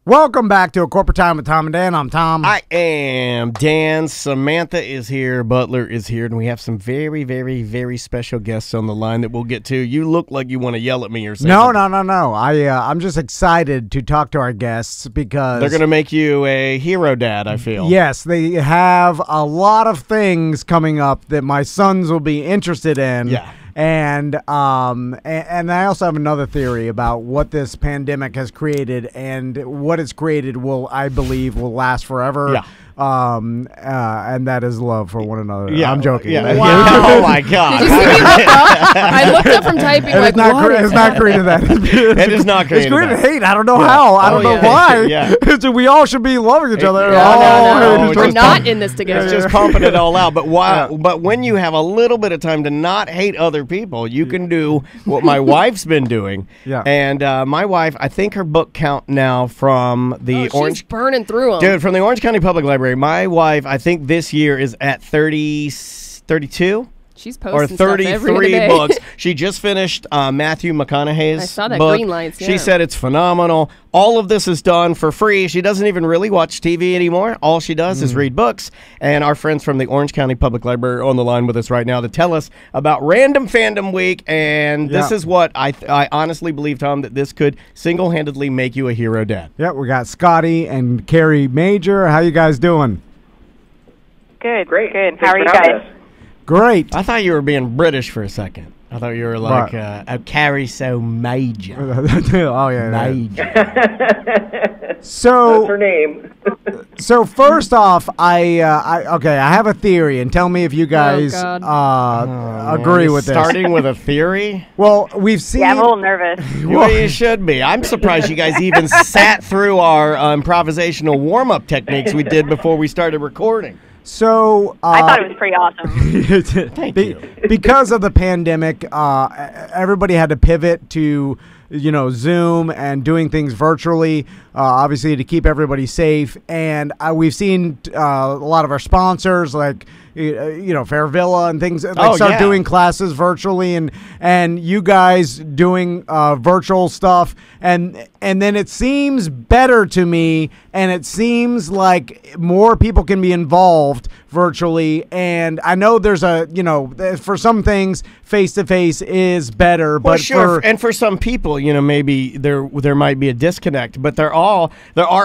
Welcome back to A Corporate Time with Tom and Dan. I'm Tom. I am Dan. Samantha is here. Butler is here. And we have some very, very, very special guests on the line that we'll get to. You look like you want to yell at me or something. No. I'm just excited to talk to our guests because they're going to make you a hero dad, I feel. Yes, they have a lot of things coming up that my sons will be interested in. Yeah. And I also have another theory about what this pandemic has created, and what it's created I believe will last forever. Yeah. And that is love for one another. Yeah. I'm joking. Yeah. Wow. Oh my God. Did you see me look up? I looked up from typing like, It's not created that. It is not created It's created that. hate. I don't know how. I don't know why. Yeah. We all should be loving each other. No. We're not in this together. It's just pumping it all out. But but when you have a little bit of time to not hate other people, you can do what my wife's been doing. Yeah. And my wife, I think her book count now from the Orange. She's burning through them. Dude, from the Orange County Public Library, my wife, I think this year is at 32. She's Or posting stuff every 33 day. books. She just finished Matthew McConaughey's I saw that book. Green Lights, She yeah. said it's phenomenal. All of this is done for free. She doesn't even really watch TV anymore. All she does is read books. And our friends from the Orange County Public Library are on the line with us right now to tell us about Random Fandom Week. And this is what I honestly believe, Tom, that this could single-handedly make you a hero dad. Yeah, we got Scotty and Carrie Major. How you guys doing? Good. Great. Good. Thanks How are you for having guys? us. Great. I thought you were being British for a second. I thought you were like, Carrie so major. Oh yeah. Major. So That's her name. So first off, I have a theory, and tell me if you guys agree with this. Starting with a theory? Well, we've seen. Yeah, I'm a little nervous. Well, you should be. I'm surprised you guys even sat through our improvisational warm-up techniques we did before we started recording. So I thought it was pretty awesome. Thank you. Because of the pandemic, everybody had to pivot to Zoom and doing things virtually, obviously to keep everybody safe. And we've seen a lot of our sponsors like Fair Villa and things start doing classes virtually, and you guys doing virtual stuff, and then it seems better to me, and it seems like more people can be involved virtually. And I know there's for some things face to face is better, Well, but sure. And for some people, maybe there might be a disconnect, but there are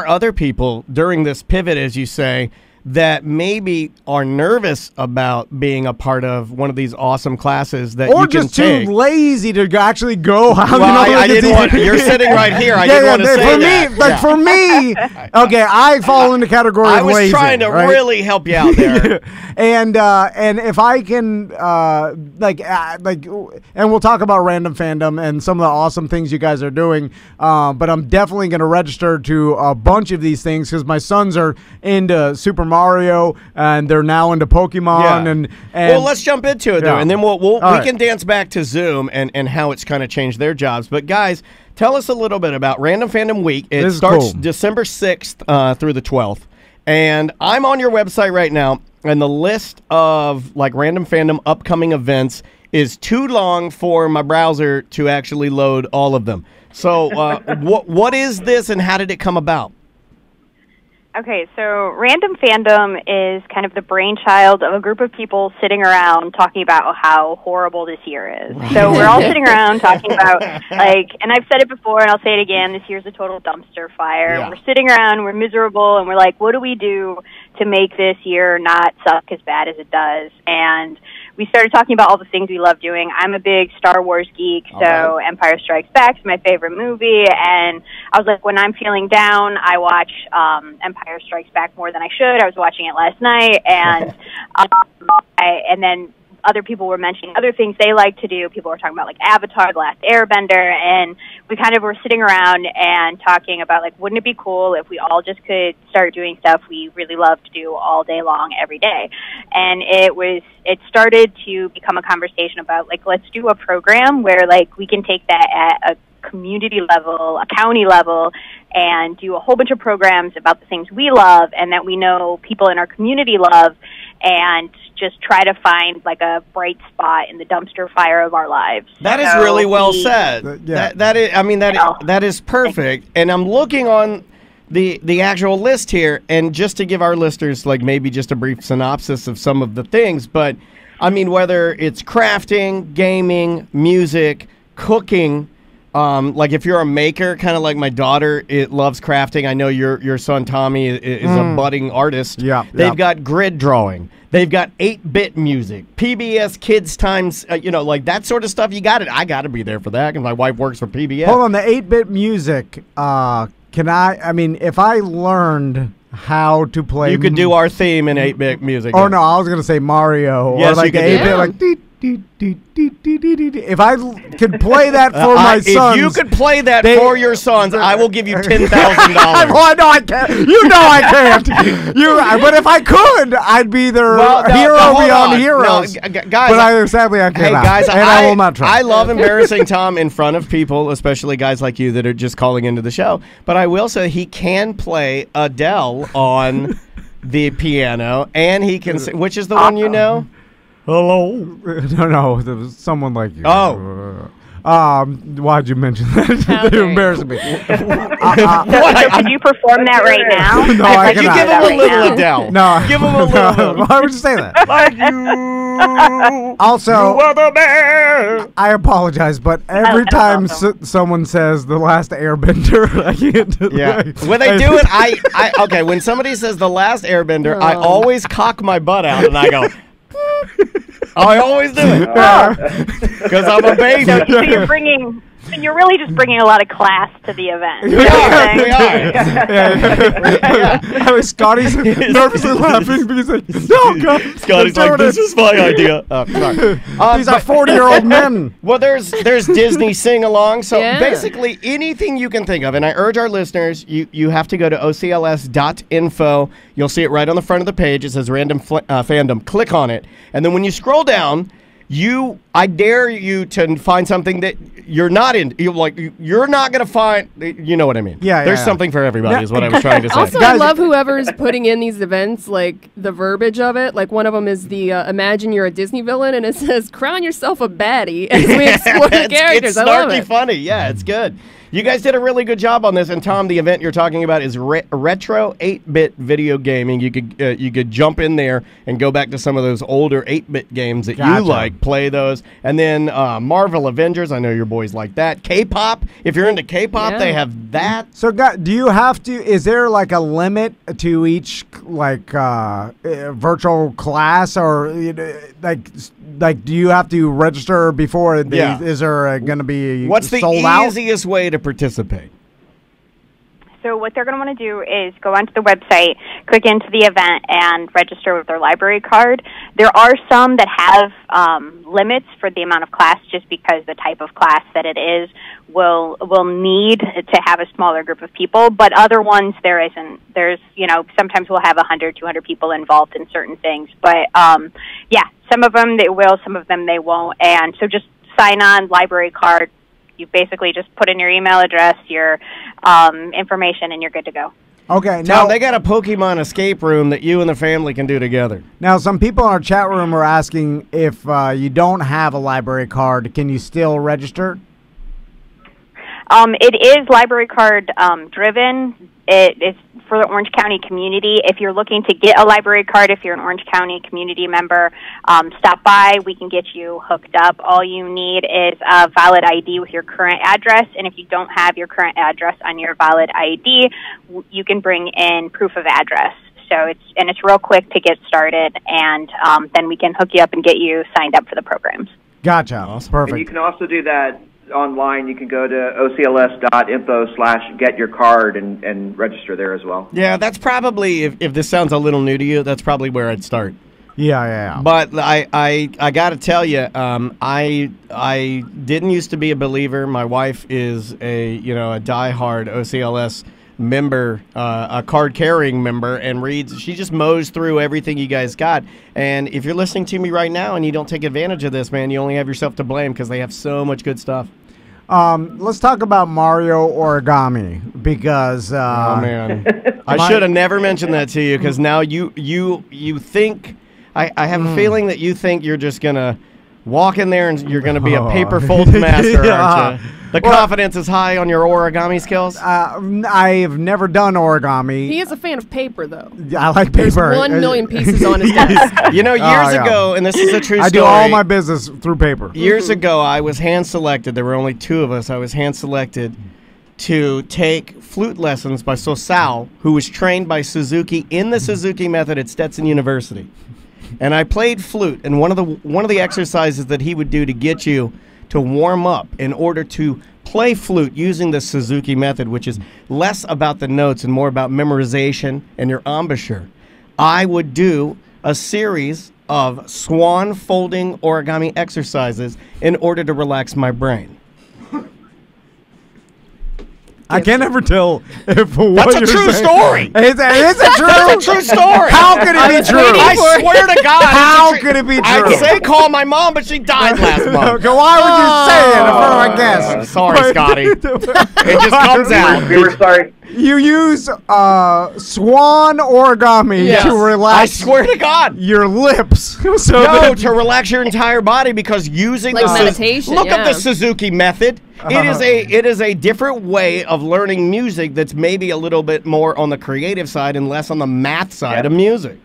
other people during this pivot, as you say, that maybe are nervous about being a part of one of these awesome classes that or you can just take. too lazy to actually go. Well, I didn't want. You're sitting right here. I didn't want to say for that. me, for me, okay, I fall in the category I of was lazy. trying to right? really help you out there. And if I can and we'll talk about Random Fandom and some of the awesome things you guys are doing. But I'm definitely going to register to a bunch of these things because my sons are into Super Mario and they're now into Pokemon. Yeah. And well, let's jump into it though, and then we right. can dance back to Zoom and how it's kind of changed their jobs. But guys, tell us a little bit about Random Fandom Week. It starts December 6th through the 12th. And I'm on your website right now, and the list of Random Fandom upcoming events is too long for my browser to actually load all of them. So what is this, and how did it come about? Okay, so Random Fandom is kind of the brainchild of a group of people sitting around talking about how horrible this year is. So we're all sitting around talking about, and I've said it before and I'll say it again, this year's a total dumpster fire. Yeah. We're sitting around, we're miserable, and we're like, what do we do to make this year not suck as bad as it does? And we started talking about all the things we love doing. I'm a big Star Wars geek, so Empire Strikes Back is my favorite movie. And I was like, when I'm feeling down, I watch Empire Strikes Back more than I should. I was watching it last night, and and then other people were mentioning other things they like to do. People were talking about Avatar, The Last Airbender, and we kind of were sitting around and talking about wouldn't it be cool if we all just could start doing stuff we really love to do all day long, every day. And it started to become a conversation about let's do a program where we can take that at a community level, a county level, and do a whole bunch of programs about the things we love and that we know people in our community love, and just try to find a bright spot in the dumpster fire of our lives. That is really well said. That is perfect. And I'm looking on the actual list here, and just to give our listeners like maybe just a brief synopsis of some of the things, but I mean, whether it's crafting, gaming, music, cooking, like if you're a maker, kind of like my daughter, it loves crafting. I know your son Tommy is a budding artist. Yeah, they've got grid drawing. They've got 8-bit music, PBS Kids Times, like that sort of stuff. You got it. I got to be there for that because my wife works for PBS. Hold on, the 8-bit music. Can I mean, if I learned how to play, you could do our theme in 8-bit music. Oh no, I was gonna say Mario. Yes, or like you could 8-bit, like. If I could play that for my sons, if you could play that for your sons, I will give you $10,000. Well, no, I can't. You know I can't. But if I could, I'd be their hero beyond heroes. No, guys, but sadly I cannot. Hey guys, I will not try. I love embarrassing Tom in front of people, especially guys like you that are just calling into the show. But I will say he can play Adele on the piano, and he can sing, which is the one you know? Hello. No, there was someone like you. Oh. Why'd you mention that? You're embarrassing me. Could you perform that right now? No, I cannot. cannot. Give him a little Adele. No. Give him a little. Why would you say that? Like you. Also, you are the man. I apologize, but every time someone says the last Airbender, I can't do that. When they do it, okay, when somebody says the last Airbender, I always cock my butt out and I go, I always do it because I'm a baby. So you're really just bringing a lot of class to the event. We are. Scotty's nervously laughing because like, no, God, Scotty's like, this is my idea. These are 40-year-old men. Well, there's Disney sing-along. So basically anything you can think of. And I urge our listeners, you have to go to OCLS.info. You'll see it right on the front of the page. It says Random Fandom. Click on it. And then when you scroll down, I dare you to find something that you're not in. You're not going to find. You know what I mean? Yeah. There's something for everybody. Is what I was trying to say. Also, I love whoever's putting in these events, like the verbiage of it. Like one of them is the imagine you're a Disney villain, and it says crown yourself a baddie as we explore the characters. It's snarky, funny. Yeah, it's good. You guys did a really good job on this. And Tom, the event you're talking about is retro 8-bit video gaming. You could jump in there and go back to some of those older 8-bit games that you like, play those. And then Marvel Avengers, I know your boys like that. K-pop, if you're into K-pop, they have that. So, do you have to? Is there like a limit to each virtual class, or like do you have to register before? Is there going to be what's the sold out? Easiest way to participate? So what they're going to want to do is go onto the website, click into the event, and register with their library card. There are some that have limits for the amount of class, just because the type of class that it is will need to have a smaller group of people. But other ones, there isn't. There's, sometimes we'll have 100, 200 people involved in certain things. But, some of them they will, some of them they won't. And so just sign on, library card. You basically just put in your email address, your information, and you're good to go. Okay. Now they got a Pokemon escape room that you and the family can do together. Now, some people in our chat room are asking if you don't have a library card, can you still register? It is library card driven. It is for the Orange County community. If you're looking to get a library card, if you're an Orange County community member, stop by. We can get you hooked up. All you need is a valid ID with your current address, and if you don't have your current address on your valid ID, you can bring in proof of address. So it's real quick to get started, and then we can hook you up and get you signed up for the programs. Gotcha. Awesome. Perfect. And you can also do that online. You can go to ocls.info/getyourcard and register there as well. Yeah, that's probably, if this sounds a little new to you, that's probably where I'd start. Yeah. But I got to tell you, I didn't used to be a believer. My wife is a diehard OCLS member, a card-carrying member, and she just mows through everything you guys got. And if you're listening to me right now and you don't take advantage of this, man, you only have yourself to blame because they have so much good stuff. Let's talk about Mario Origami because oh man, I should have never mentioned that to you because now you think I have a feeling that you think you're just gonna walk in there and you're gonna be a paper fold master, aren't you? The confidence is high on your origami skills? I have never done origami. He is a fan of paper, though. I like paper. There's 1 million pieces on his desk. You know, years ago, and this is a true story. I do all my business through paper. Years ago, I was hand-selected. There were only 2 of us. I was hand-selected to take flute lessons by Sosal, who was trained by Suzuki in the Suzuki method at Stetson University. And I played flute, and one of the exercises that he would do to get you to warm up in order to play flute using the Suzuki method, which is less about the notes and more about memorization and your embouchure, I would do a series of swan folding origami exercises in order to relax my brain. I can't ever tell if what That's a you're true saying. story. Is it true? That's a true story. How could it be true? I swear to God. How could it be true? I'd say call my mom, but she died last month. Okay, why would you say it in front of my guest? Sorry, Scotty. It just comes out. We were sorry. You use swan origami to relax. I swear to God. Your lips. No, to relax your entire body, because using Like the meditation, look at yeah. the Suzuki method. It is a different way of learning music that's maybe a little bit more on the creative side and less on the math side of music.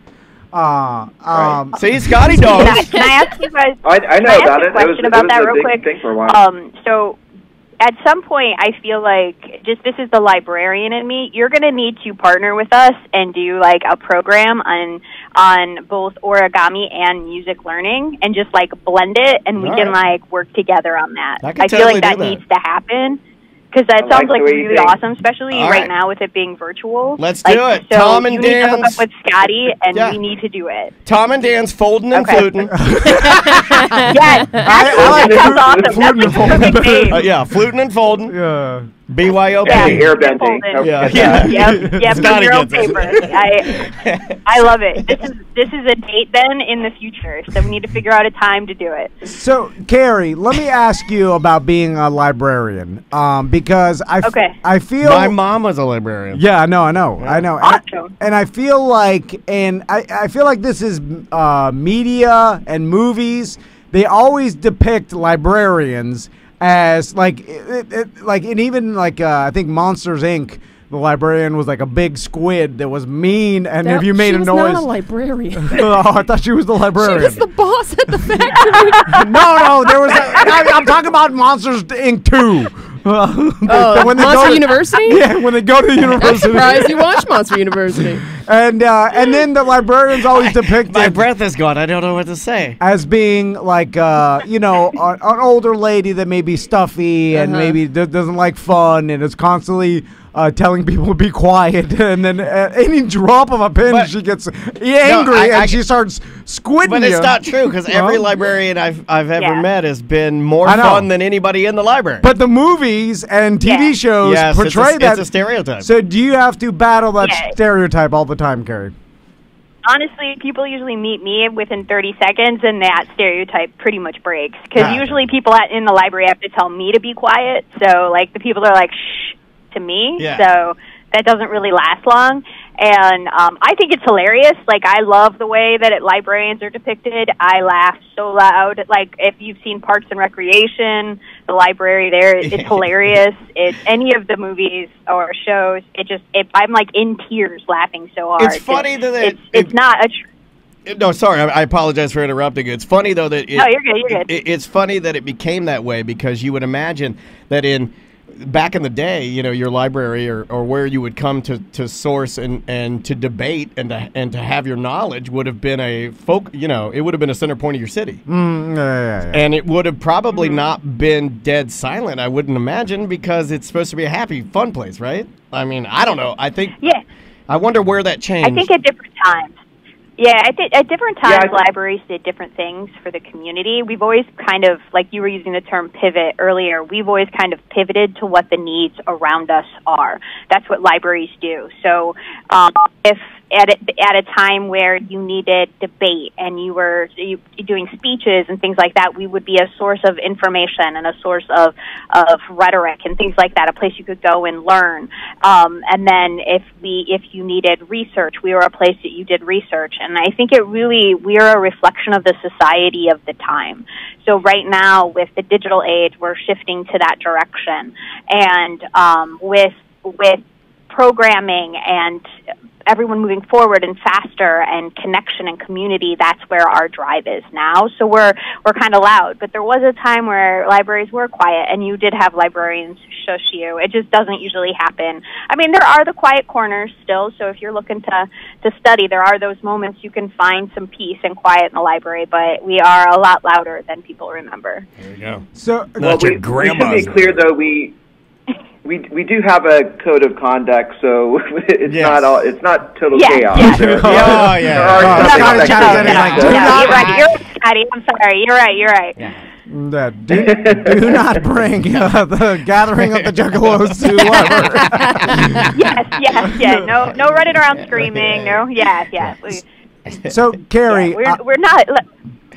See, Scotty knows. Can I ask you guys? I know about it. Question It was about that a real big quick. thing for a while. So at some point, I feel like this is the librarian in me. You're going to need to partner with us and do like a program on both origami and music learning, and just like blend it, and we can like work together on that. I feel like that needs to happen. Because that sounds like really awesome, especially right now with it being virtual. Let's do it. So Tom and you need to hook Dan's. up with Scotty, and we need to do it. Tom and Dan's folding and fluting. Yes, I like that sounds awesome. fluting That's and like the perfect name. Yeah, fluting and folding. Yeah. BYOP. Yeah. Hair bending. Folded. Yeah. Yep, Scotty zero gets it. paper. I love it. This is a date then in the future, so we need to figure out a time to do it. So, Carrie, let me ask you about being a librarian, because I feel My mom was a librarian. Yeah, I know. Awesome. And I feel like, I feel like this is media and movies. They always depict librarians as like, and even like I think Monsters Inc. The librarian was like a big squid that was mean, and if you made a noise, she was not a librarian. Oh, I thought she was the librarian. She was the boss at the factory. No, there was. I'm talking about Monsters Inc. 2. When they Monster go to, University? Yeah, when they go to the I'm university. surprised you watched Monster University. And then the librarian's always depicted. My breath is gone. I don't know what to say. As being like, an older lady that may be stuffy and maybe doesn't like fun and is constantly telling people to be quiet. And then any drop of a pen, she gets angry and she starts squidding But it's you. not true, because every librarian I've ever met has been more fun than anybody in the library. But the movies and TV shows portray that. It's a stereotype. So do you have to battle that stereotype all the time, Carrie? Honestly, people usually meet me within 30 seconds, and that stereotype pretty much breaks. Because usually people in the library have to tell me to be quiet. So, like, the people are like, shh, to me. Yeah. So that doesn't really last long. And I think it's hilarious. Like, I love the way that librarians are depicted. I laugh so loud. Like, if you've seen Parks and Recreation, the library there, it's hilarious. It's any of the movies or shows. I'm like in tears laughing so hard. It's funny that it's not a. No, sorry. I apologize for interrupting. It's funny, though, that No, you're good. You're good. It's funny that it became that way, because you would imagine that back in the day, your library or where you would come to source and to debate and to have your knowledge would have been it would have been a center point of your city. Yeah. And it would have probably not been dead silent, I wouldn't imagine, because it's supposed to be a happy, fun place, right? I mean, I don't know. I think. Yeah. I wonder where that changed. I think at different times. Yeah, I think at different times libraries did different things for the community. We've always kind of, like you were using the term pivot earlier, we've always kind of pivoted to what the needs around us are. That's what libraries do. So if at a time where you needed debate and you were doing speeches and things like that, we would be a source of information and a source of rhetoric and things like that, a place you could go and learn. And then if you needed research, we were a place that you did research. And I think we are a reflection of the society of the time. So right now, with the digital age, we're shifting to that direction. And with programming and everyone moving forward and faster and connection and community, that's where our drive is now. So we're kind of loud. But there was a time where libraries were quiet and you did have librarians shush you. It just doesn't usually happen. I mean, there are the quiet corners still. So if you're looking to study, there are those moments you can find some peace and quiet in the library. But we are a lot louder than people remember. There you go. So, well, we should be clear, though, we do have a code of conduct, so it's not total chaos. Yes. There You're right, Scotty. I'm sorry. You're right. Yeah. Do not bring the gathering of the Juggalos to Yes. No running around screaming. No. Yes. So, Carrie, we're not.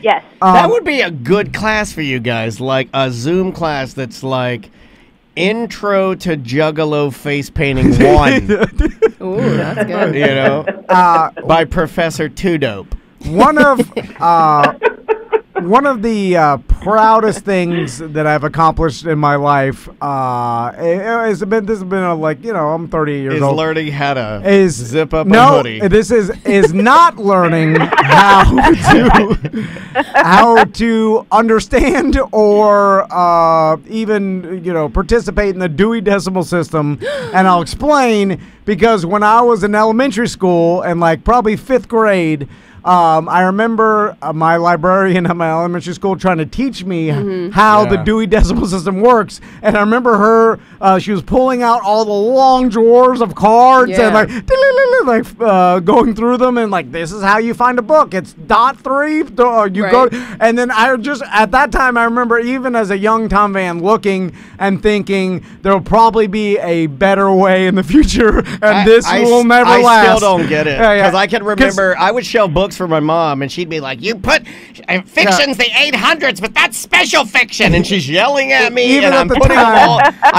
Yes. That would be a good class for you guys, like a Zoom class that's like Intro to Juggalo Face Painting 1. Ooh, that's good. You know, by Professor Two Dope. One of the proudest things that I've accomplished in my life has been I'm 38 years old. Is learning how to zip up a hoodie. This is not learning how to understand or even participate in the Dewey Decimal System, and I'll explain, because when I was in elementary school and probably 5th grade. I remember my librarian at my elementary school trying to teach me how the Dewey Decimal System works, and I remember her. She was pulling out all the long drawers of cards and going through them, and this is how you find a book. It's .3. Go, and then at that time I remember, even as a young Tom Van, looking and thinking there'll probably be a better way in the future, and this will never last. I still don't get it, because I can remember I would shelve books for my mom, and she'd be like, "You put fiction's the 800s, but that's special fiction," and she's yelling at me, and I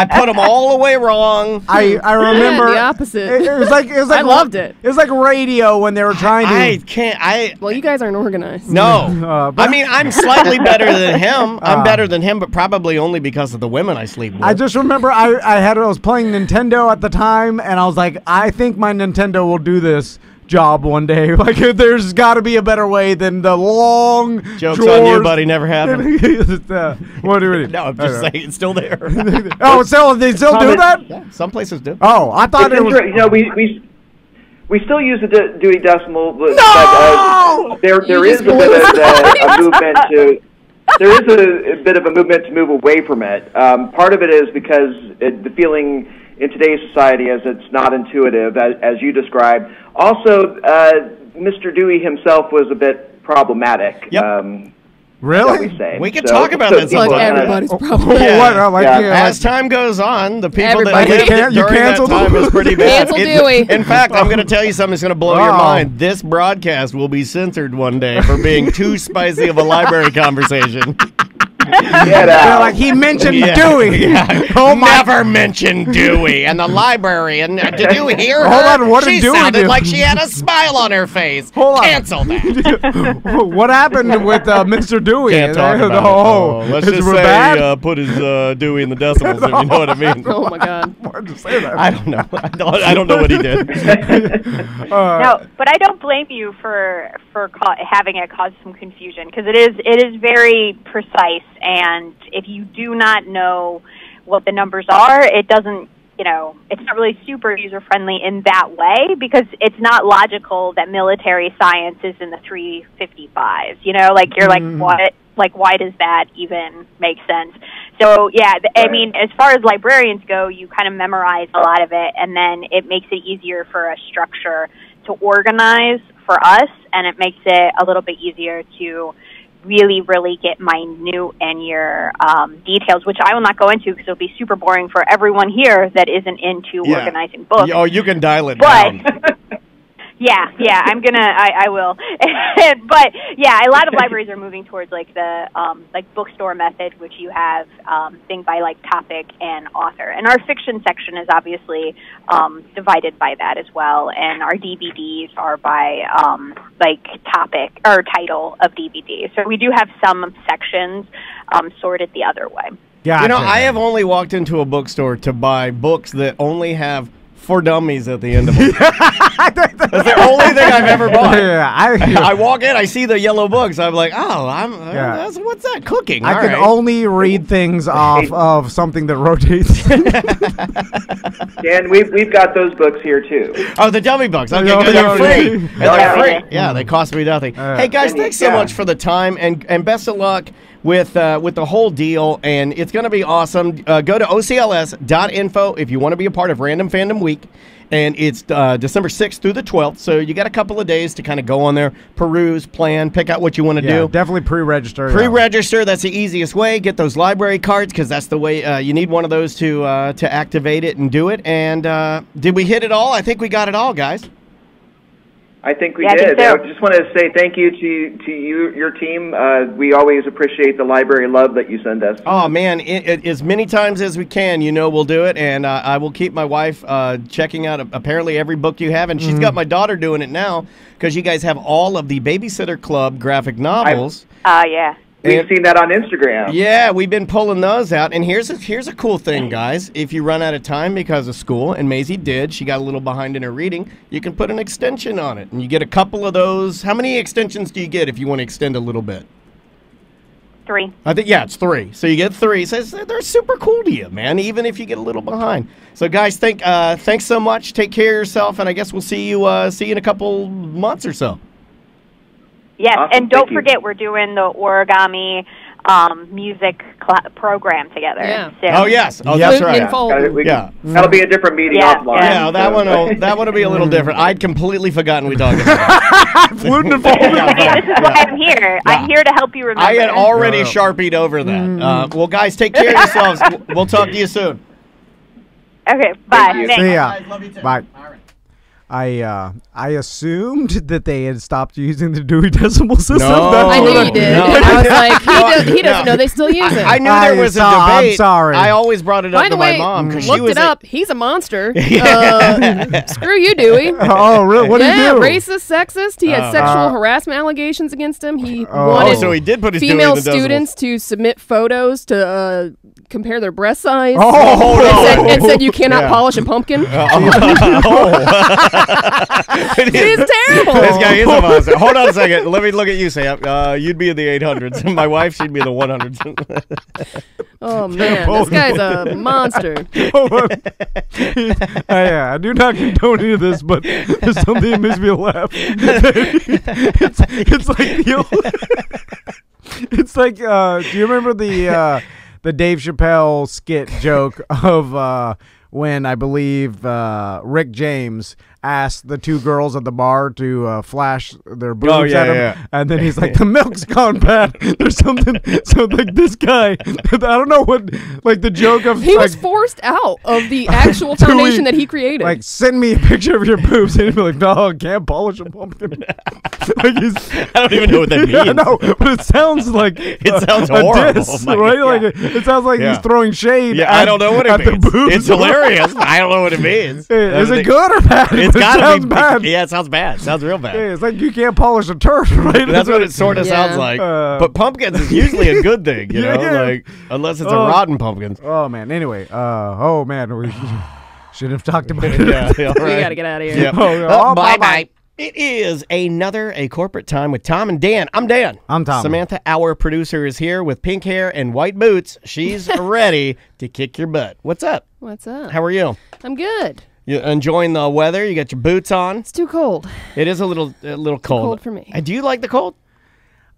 put them all the way wrong. I remember the opposite. It was like I loved it. It was like radio when they were trying to. Well, you guys aren't organized. No, I mean, I'm slightly better than him. I'm better than him, but probably only because of the women I sleep with. I just remember I was playing Nintendo at the time, and I was like, I think my Nintendo will do this job one day. There's got to be a better way than the long jokes drawers. On you, buddy. Never happened. What do we? No, I'm just saying it's still there. They still do that? Yeah, some places do. Oh, I thought it was. We still use the Dewey Decimal. No! There is a bit of a movement to. There is a bit of a movement to move away from it. Part of it is because the feeling in today's society is it's not intuitive, as you described. Also, Mr. Dewey himself was a bit problematic. Yep. Really? We can talk about that. Like everybody's problem. As time goes on, the people that lived during that time is pretty bad. Cancel Dewey. In fact, I'm going to tell you something that's going to blow your mind. This broadcast will be censored one day for being too spicy of a library conversation. He mentioned Dewey. Never mentioned Dewey. And the librarian, did you hear her? Hold on, what did She Dewey sounded do? like she had a smile on her face. Hold on. Cancel that. What happened with Mr. Dewey? Can't talk about it. Let's just say put his Dewey in the decimals, if you know what I mean. Oh, my God. Why'd you say that? I don't know. I don't know what he did. No, but I don't blame you for having it cause some confusion, because it is very precise. And if you do not know what the numbers are, it doesn't, it's not really super user-friendly in that way, because it's not logical that military science is in the 355s, you're what? Why does that even make sense? So, I mean, as far as librarians go, you kind of memorize a lot of it, and then it makes it easier for a structure to organize for us, and it makes it a little bit easier to really, really get minute in your details, which I will not go into because it'll be super boring for everyone here that isn't into organizing books. Oh, you can dial it down. Yeah, I will. But yeah, a lot of libraries are moving towards like the like bookstore method, which you have thing by like topic and author. And our fiction section is obviously divided by that as well. And our DVDs are by like topic or title of DVD. So we do have some sections sorted the other way. Gotcha. You know, I have only walked into a bookstore to buy books that only have For Dummies at the end of them. That's the only thing I've ever bought. Yeah, I walk in, I see the yellow books. I'm like, oh, what's that? Cooking. I can only read things off of something that rotates. Dan, we've got those books here too. Oh, the dummy books. Okay, good. They're free. They're free. Yeah, they cost me nothing. Hey guys, thanks so much for the time and best of luck with the whole deal, and it's going to be awesome. Go to OCLS.info if you want to be a part of Random Fandom Week, and it's December 6th through the 12th, so you got a couple of days to kind of go on there, peruse, plan, pick out what you want to do. Definitely pre-register. Pre-register, that's the easiest way. Get those library cards, because that's the way you need one of those to activate it and do it. And did we hit it all? I think we got it all, guys. I think we did. I just want to say thank you to you, your team. We always appreciate the library love that you send us. Oh, man, as many times as we can, we'll do it. And I will keep my wife checking out apparently every book you have. And she's got my daughter doing it now because you guys have all of the Babysitter Club graphic novels. Yeah. We've seen that on Instagram. Yeah, we've been pulling those out. And here's a cool thing, guys. If you run out of time because of school, and Maisie did, she got a little behind in her reading, you can put an extension on it. And you get a couple of those. How many extensions do you get if you want to extend a little bit? 3. I think, yeah, it's 3. So you get 3. So they're super cool to you, man, even if you get a little behind. So, guys, thanks so much. Take care of yourself, and I guess we'll see you in a couple months or so. Yes, awesome. And don't forget, we're doing the origami music program together. Yeah. So. Oh, yes. Oh, that's right. That'll be a different meeting offline. Yeah, that one will be a little different. I'd completely forgotten we talked about it. Flute and folded. This is why I'm here. Yeah. I'm here to help you remember. I had already Sharpied over that. Well, guys, take care of yourselves. We'll talk to you soon. Okay, bye. See ya. Love you too. Bye. All right. I assumed that they had stopped using the Dewey Decimal System. No. I knew you did. No. I was like, he doesn't know they still use it. I knew there was a debate. I'm sorry. I always brought it up By the to way, my mom because she looked was it up. He's a monster. Yeah. Screw you, Dewey. Oh, really? What did he do? Racist, sexist. He had sexual harassment allegations against him. He wanted so he did put his female Dewey in the students to submit photos to compare their breast size. Oh, and said you cannot polish a pumpkin. He's terrible. This guy is a monster. Hold on a second. Let me look at you, Sam. You'd be in the 800s. My wife, she'd be in the 100s. Oh, man. This guy's a monster. I do not condone any of this, but there's something that makes me laugh. It's like it's like do you remember the Dave Chappelle skit joke of when I believe Rick James asked the 2 girls at the bar to flash their boobs at him, and then he's like, "The milk's gone bad." There's something. So like this guy, I don't know what, like the joke of he was forced out of the actual foundation that he created. Like, send me a picture of your boobs, and he'd be like, "No, I can't polish a pumpkin." Like I don't even know what that means. Yeah, no, but it sounds like it sounds a horrible, diss, right? Like it sounds like he's throwing shade. Yeah, I don't know what it means. It's hilarious. I don't know what it means. Is it good or bad? It sounds bad. Yeah, it sounds bad. It sounds real bad. Yeah, it's like you can't polish a turd, right? That's what it sort of sounds like. But pumpkins is usually a good thing, you know, like unless it's a rotten pumpkin. Oh man. Anyway, oh man, we should have talked about it. Yeah, we gotta get out of here. Yep. Bye. It is a corporate time with Tom and Dan. I'm Dan. I'm Tom. Samantha, our producer, is here with pink hair and white boots. She's ready to kick your butt. What's up? What's up? How are you? I'm good. You enjoying the weather? You got your boots on? It's too cold. It is a little cold. Cold for me. Do you like the cold?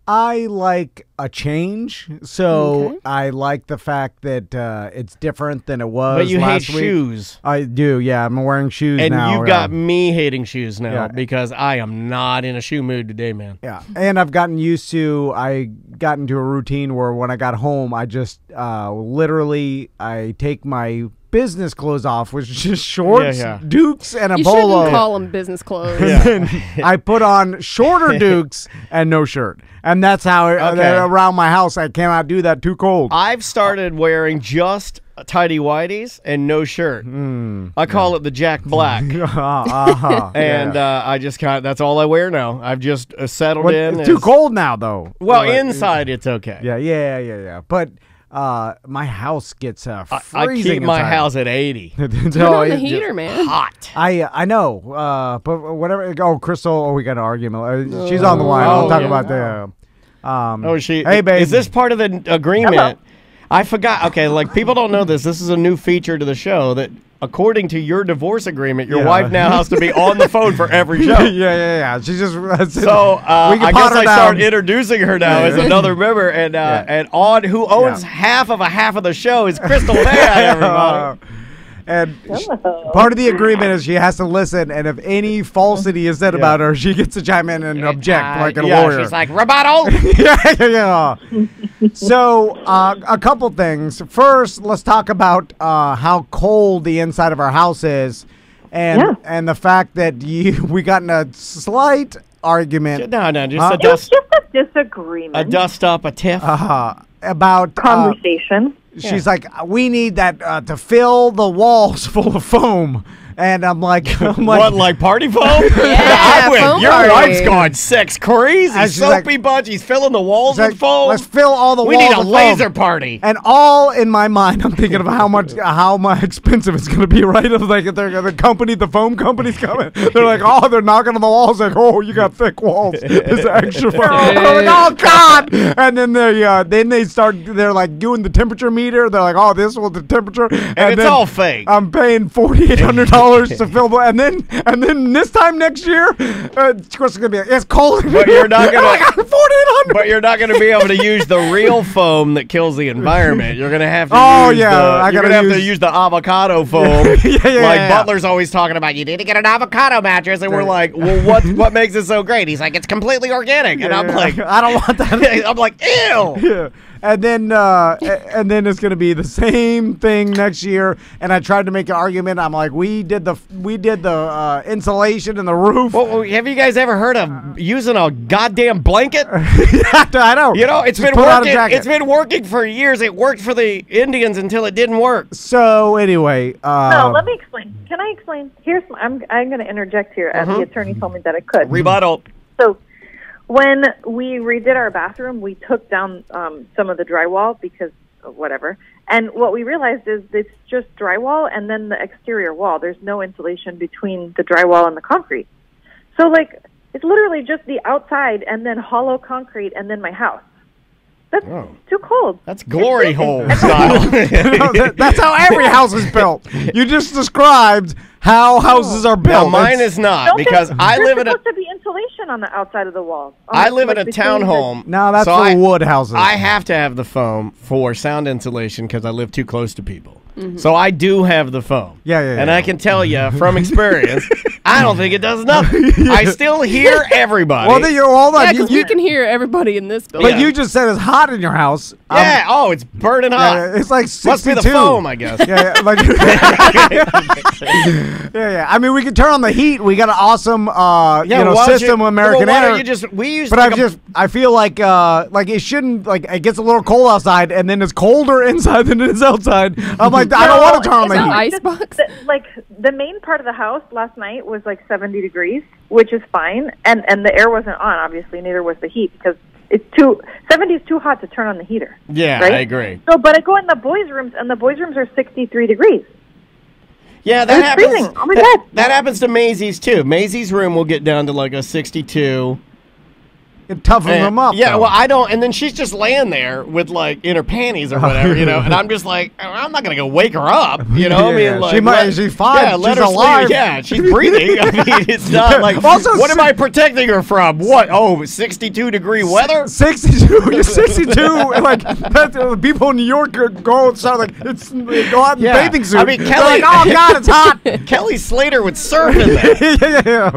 I like a change, so I like the fact that it's different than it was. But you last hate week. shoes. I do, yeah. I'm wearing shoes and now. And you got me hating shoes now Yeah. because I am not in a shoe mood today, man. Yeah, and I got into a routine where when I got home, I just literally I take my business clothes off, which is just shorts, Dukes, and a you polo. You shouldn't call them business clothes. And then I put on shorter Dukes and no shirt. And that's how around my house I cannot do that, too cold. I've started wearing just tidy whities and no shirt. I call it the Jack Black. And I just that's all I wear now. I've just settled in. It's too cold now, though. Well, inside it's okay. Yeah. But my house gets freezing. I keep my house at 80. Turn on the heater, man. Hot. I know. But whatever. Oh, Crystal. Oh, we got an argument. She's on the line. I'll talk about the. Hey, babe. Is this part of the agreement? Hello. I forgot. Okay, like people don't know this. This is a new feature to the show that, according to your divorce agreement, your wife now has to be on the phone for every show. Yeah. She's just so. I guess I start introducing her now as another member, and on who owns half of the show is Crystal May, everybody. And part of the agreement is she has to listen, and if any falsity is said about her, she gets to chime in and object like a lawyer. She's like, rebuttal! yeah. So, a couple things. First, let's talk about how cold the inside of our house is, and the fact that we got in a slight argument. No, just a disagreement. A dust up, a tiff. About conversation. She's like, we need that to fill the walls full of foam. And I'm like, what, like party foam? Yeah, foam your party. wife's gone sex crazy. Soapy bunch. He's filling the walls with foam. Let's fill all the walls with foam. We need a laser party. And all in my mind, I'm thinking of how much expensive it's going to be, right? Of like the foam company's coming. They're like, they're knocking on the walls. Like, you got thick walls. It's extra foam. Oh God! And then they're like doing the temperature meter. They're like, this was the temperature, and it's all fake. I'm paying $4,800 to fill, and then this time next year, it's gonna be it's cold. But you're not gonna $4,800. But you're not gonna be able to use the real foam that kills the environment. You're gonna have to. Use the avocado foam. Butler's always talking about. You need to get an avocado mattress, and we're like, well, what makes it so great? He's like, it's completely organic, and I'm like, I don't want that. I'm like, ew. Yeah. And then it's gonna be the same thing next year. And I tried to make an argument. I'm like, we did the insulation in the roof. Well, have you guys ever heard of using a goddamn blanket? I know. It's been working. It's been working for years. It worked for the Indians until it didn't work. So anyway, no, let me explain. Can I explain? I'm going to interject here, as the attorney told me that I could. Rebuttal. So, when we redid our bathroom, we took down some of the drywall because of whatever. And what we realized is it's just drywall and then the exterior wall. There's no insulation between the drywall and the concrete. So, it's literally just the outside and then hollow concrete and then my house. That's too cold. That's glory hole style. That's how every house is built. You just described how houses are built. No, mine is not, because I live in a... There's supposed to be insulation on the outside of the walls. I live in a townhome. No, that's for wood houses. I have to have the foam for sound insulation because I live too close to people. So I do have the foam. Yeah. And I can tell you from experience, I don't think it does nothing. I still hear everybody. Well, then hold on. Yeah, because you can hear everybody in this building. But you just said it's hot in your house. Yeah. It's burning hot. Yeah, it's like 62. Must be the foam, I guess. Yeah. I mean, we can turn on the heat. We got an awesome, system with American Air. I feel like it shouldn't, it gets a little cold outside, and then it's colder inside than it is outside. I'm like, I don't want to turn on the heat. Icebox. The main part of the house last night was 70 degrees, which is fine, and the air wasn't on. Obviously, neither was the heat because 70 is too hot to turn on the heater. Yeah, right? I agree. So, but I go in the boys' rooms, and the boys' rooms are 63 degrees. Yeah, that happens. Freezing. Oh my God. That happens to Maisie's too. Maisie's room will get down to a 62. It toughens them up. Yeah, though. well, I don't. And then she's just laying there with in her panties or whatever, And I'm just like, I'm not gonna go wake her up, she's fine. Yeah, let she's her alive. sleep. Yeah, she's breathing. I mean, it's not Also, what am I protecting her from? What? 62-degree weather? 62. You're 62. People in New York go outside go out in bathing suits. I mean, Kelly. Oh God, it's hot. Kelly Slater would surf in there. Yeah.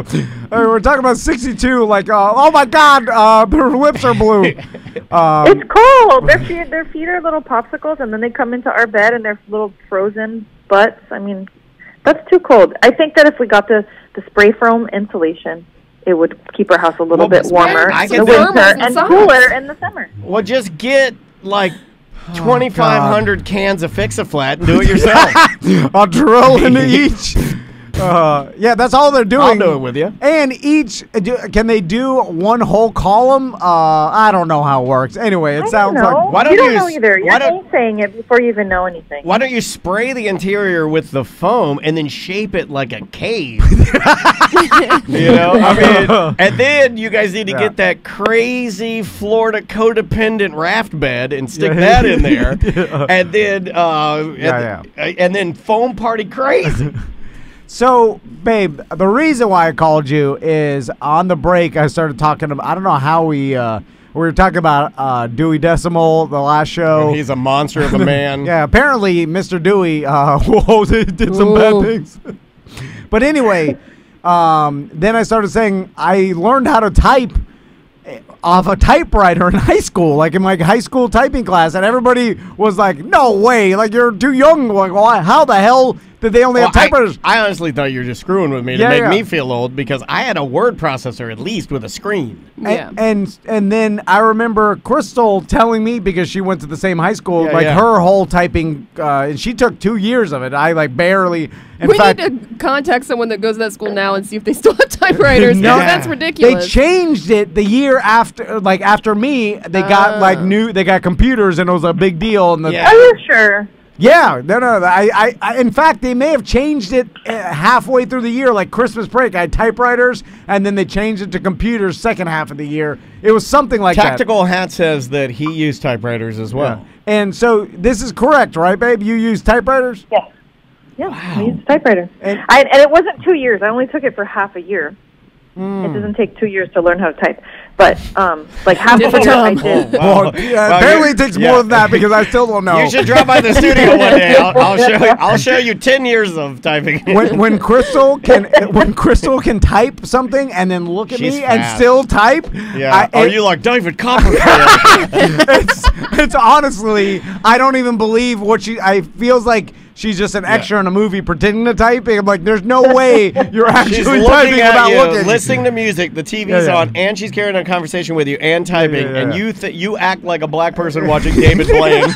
We're talking about 62. Oh my God. Their lips are blue. It's cold. Their feet are little popsicles, and then they come into our bed and they're little frozen butts. I mean, that's too cold. I think that if we got the spray foam insulation, it would keep our house a little bit warmer in the winter and cooler in the summer. Well, just get like 2,500 cans of Fix-A-Flat and do it yourself. I'll drill into each. Yeah, that's all they're doing. I'll do it with you. And each, can they do one whole column? I don't know how it works. Anyway, it sounds like. Why don't you don't know either. You're saying it before you even know anything. Why don't you spray the interior with the foam and then shape it like a cave? You know, I mean, and then you guys need to get that crazy Florida codependent raft bed and stick that in there, and then and then foam party crazy. So, babe, the reason why I called you is on the break I started talking about, I don't know how we were talking about Dewey Decimal the last show. And he's a monster of a man. Yeah, apparently Mr. Dewey did some bad things. But anyway, then I started saying I learned how to type off a typewriter in high school, like in my high school typing class, and everybody was like, no way, like you're too young. Like, why? How the hell did they only have typewriters? I honestly thought you were just screwing with me to make me feel old, because I had a word processor at least with a screen. And then I remember Crystal telling me, because she went to the same high school, her whole typing, and she took 2 years of it. I like barely. We need to contact someone that goes to that school now and see if they still have typewriters. No, that's ridiculous. They changed it the year after, like after me. They got they got computers, and it was a big deal. And Are you sure? Yeah, no. I in fact, they may have changed it halfway through the year, like Christmas break. I had typewriters, and then they changed it to computers second half of the year. It was something like Tactical Hat says that he used typewriters as well. Yeah. And so this is correct, right, babe? You use typewriters? Yes. Yeah, I used a typewriter. And it wasn't 2 years. I only took it for half a year. It doesn't take 2 years to learn how to type. But, like, half a year I did. Apparently it takes more than that, because I still don't know. You should drop by the studio one day. I'll show you 10 years of typing. When Crystal can type something and then look at me fast. and still type. Yeah. Are you like David Copperfield? It's honestly, I don't even believe what I feels like she's just an extra in a movie pretending to type. I'm like, there's no way you're actually typing without looking. Listening to music, the TV's on, and she's carrying a conversation with you and typing, and you act like a black person watching David Blaine.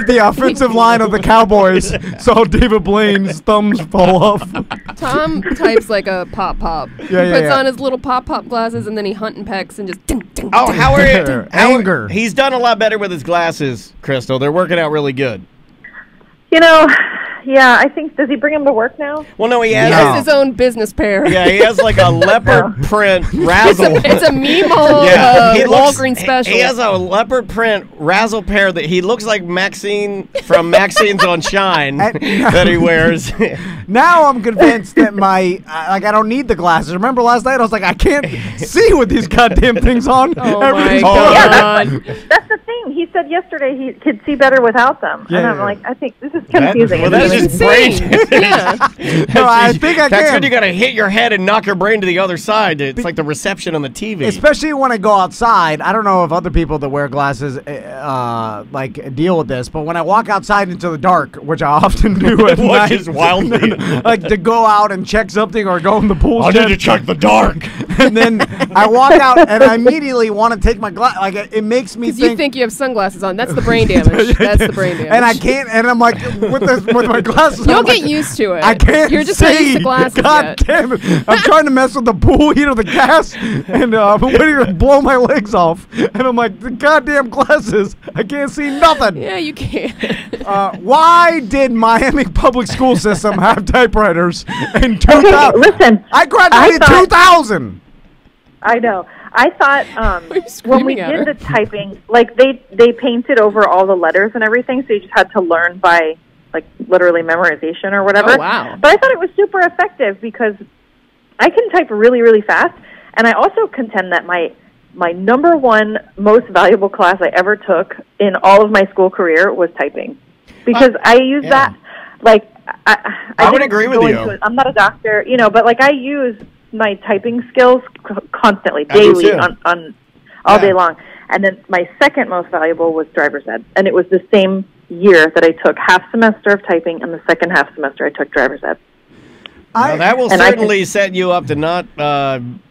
The offensive line of the Cowboys saw David Blaine's thumbs fall off. Tom types like a pop. He puts on his little pop glasses, and then he hunt and pecks and just ding. How are you? Anger. He's done a lot better with his glasses, Crystal. They're working out really good. You know, yeah, I think, does he bring them to work now? Well, no, he has his own business pair. Yeah, he has like a leopard print razzle. It's a Mimo Walgreens special. He has a leopard print razzle pair that he looks like Maxine from Maxine's on Shine that he wears. Now I'm convinced that I don't need the glasses. Remember last night I was like, I can't see with these goddamn things on. Oh my God. Yeah, that's the thing. He said yesterday he could see better without them. And I'm like, I think this is confusing. That's just brain. No, I think I can. That's when you got to hit your head and knock your brain to the other side. It's like the reception on the TV. Especially when I go outside. I don't know if other people that wear glasses like deal with this, but when I walk outside into the dark, which I often do at night, which is wildly like to go out and check something or go in the pool. I need to check the dark. And then I walk out and I immediately want to take my glass. Like it makes me think. You think you have sunglasses on. That's the brain damage. That's the brain damage. And I can't. And I'm like with my glasses. You'll get used to it. I can't. You're just see. not used to glasses God damn it! I'm trying to mess with the pool heat of the gas, and I'm waiting to blow my legs off. And I'm like, the goddamn glasses. I can't see nothing. Yeah, you can. Why did Miami public school system have typewriters in 2000? Okay, listen. I graduated 2000. I know. I thought when we did the typing, like they painted over all the letters and everything, so you just had to learn by like literally memorization or whatever. Oh, wow. But I thought it was super effective because I can type really, really fast, and I also contend that my number one most valuable class I ever took in all of my school career was typing, because I use that like I would agree with you. I'm not a doctor, but like I use my typing skills constantly, I do daily, too. on all day long. And then my second most valuable was driver's ed, and it was the same year that I took half semester of typing, and the second half semester I took driver's ed. Well, that will certainly set you up to not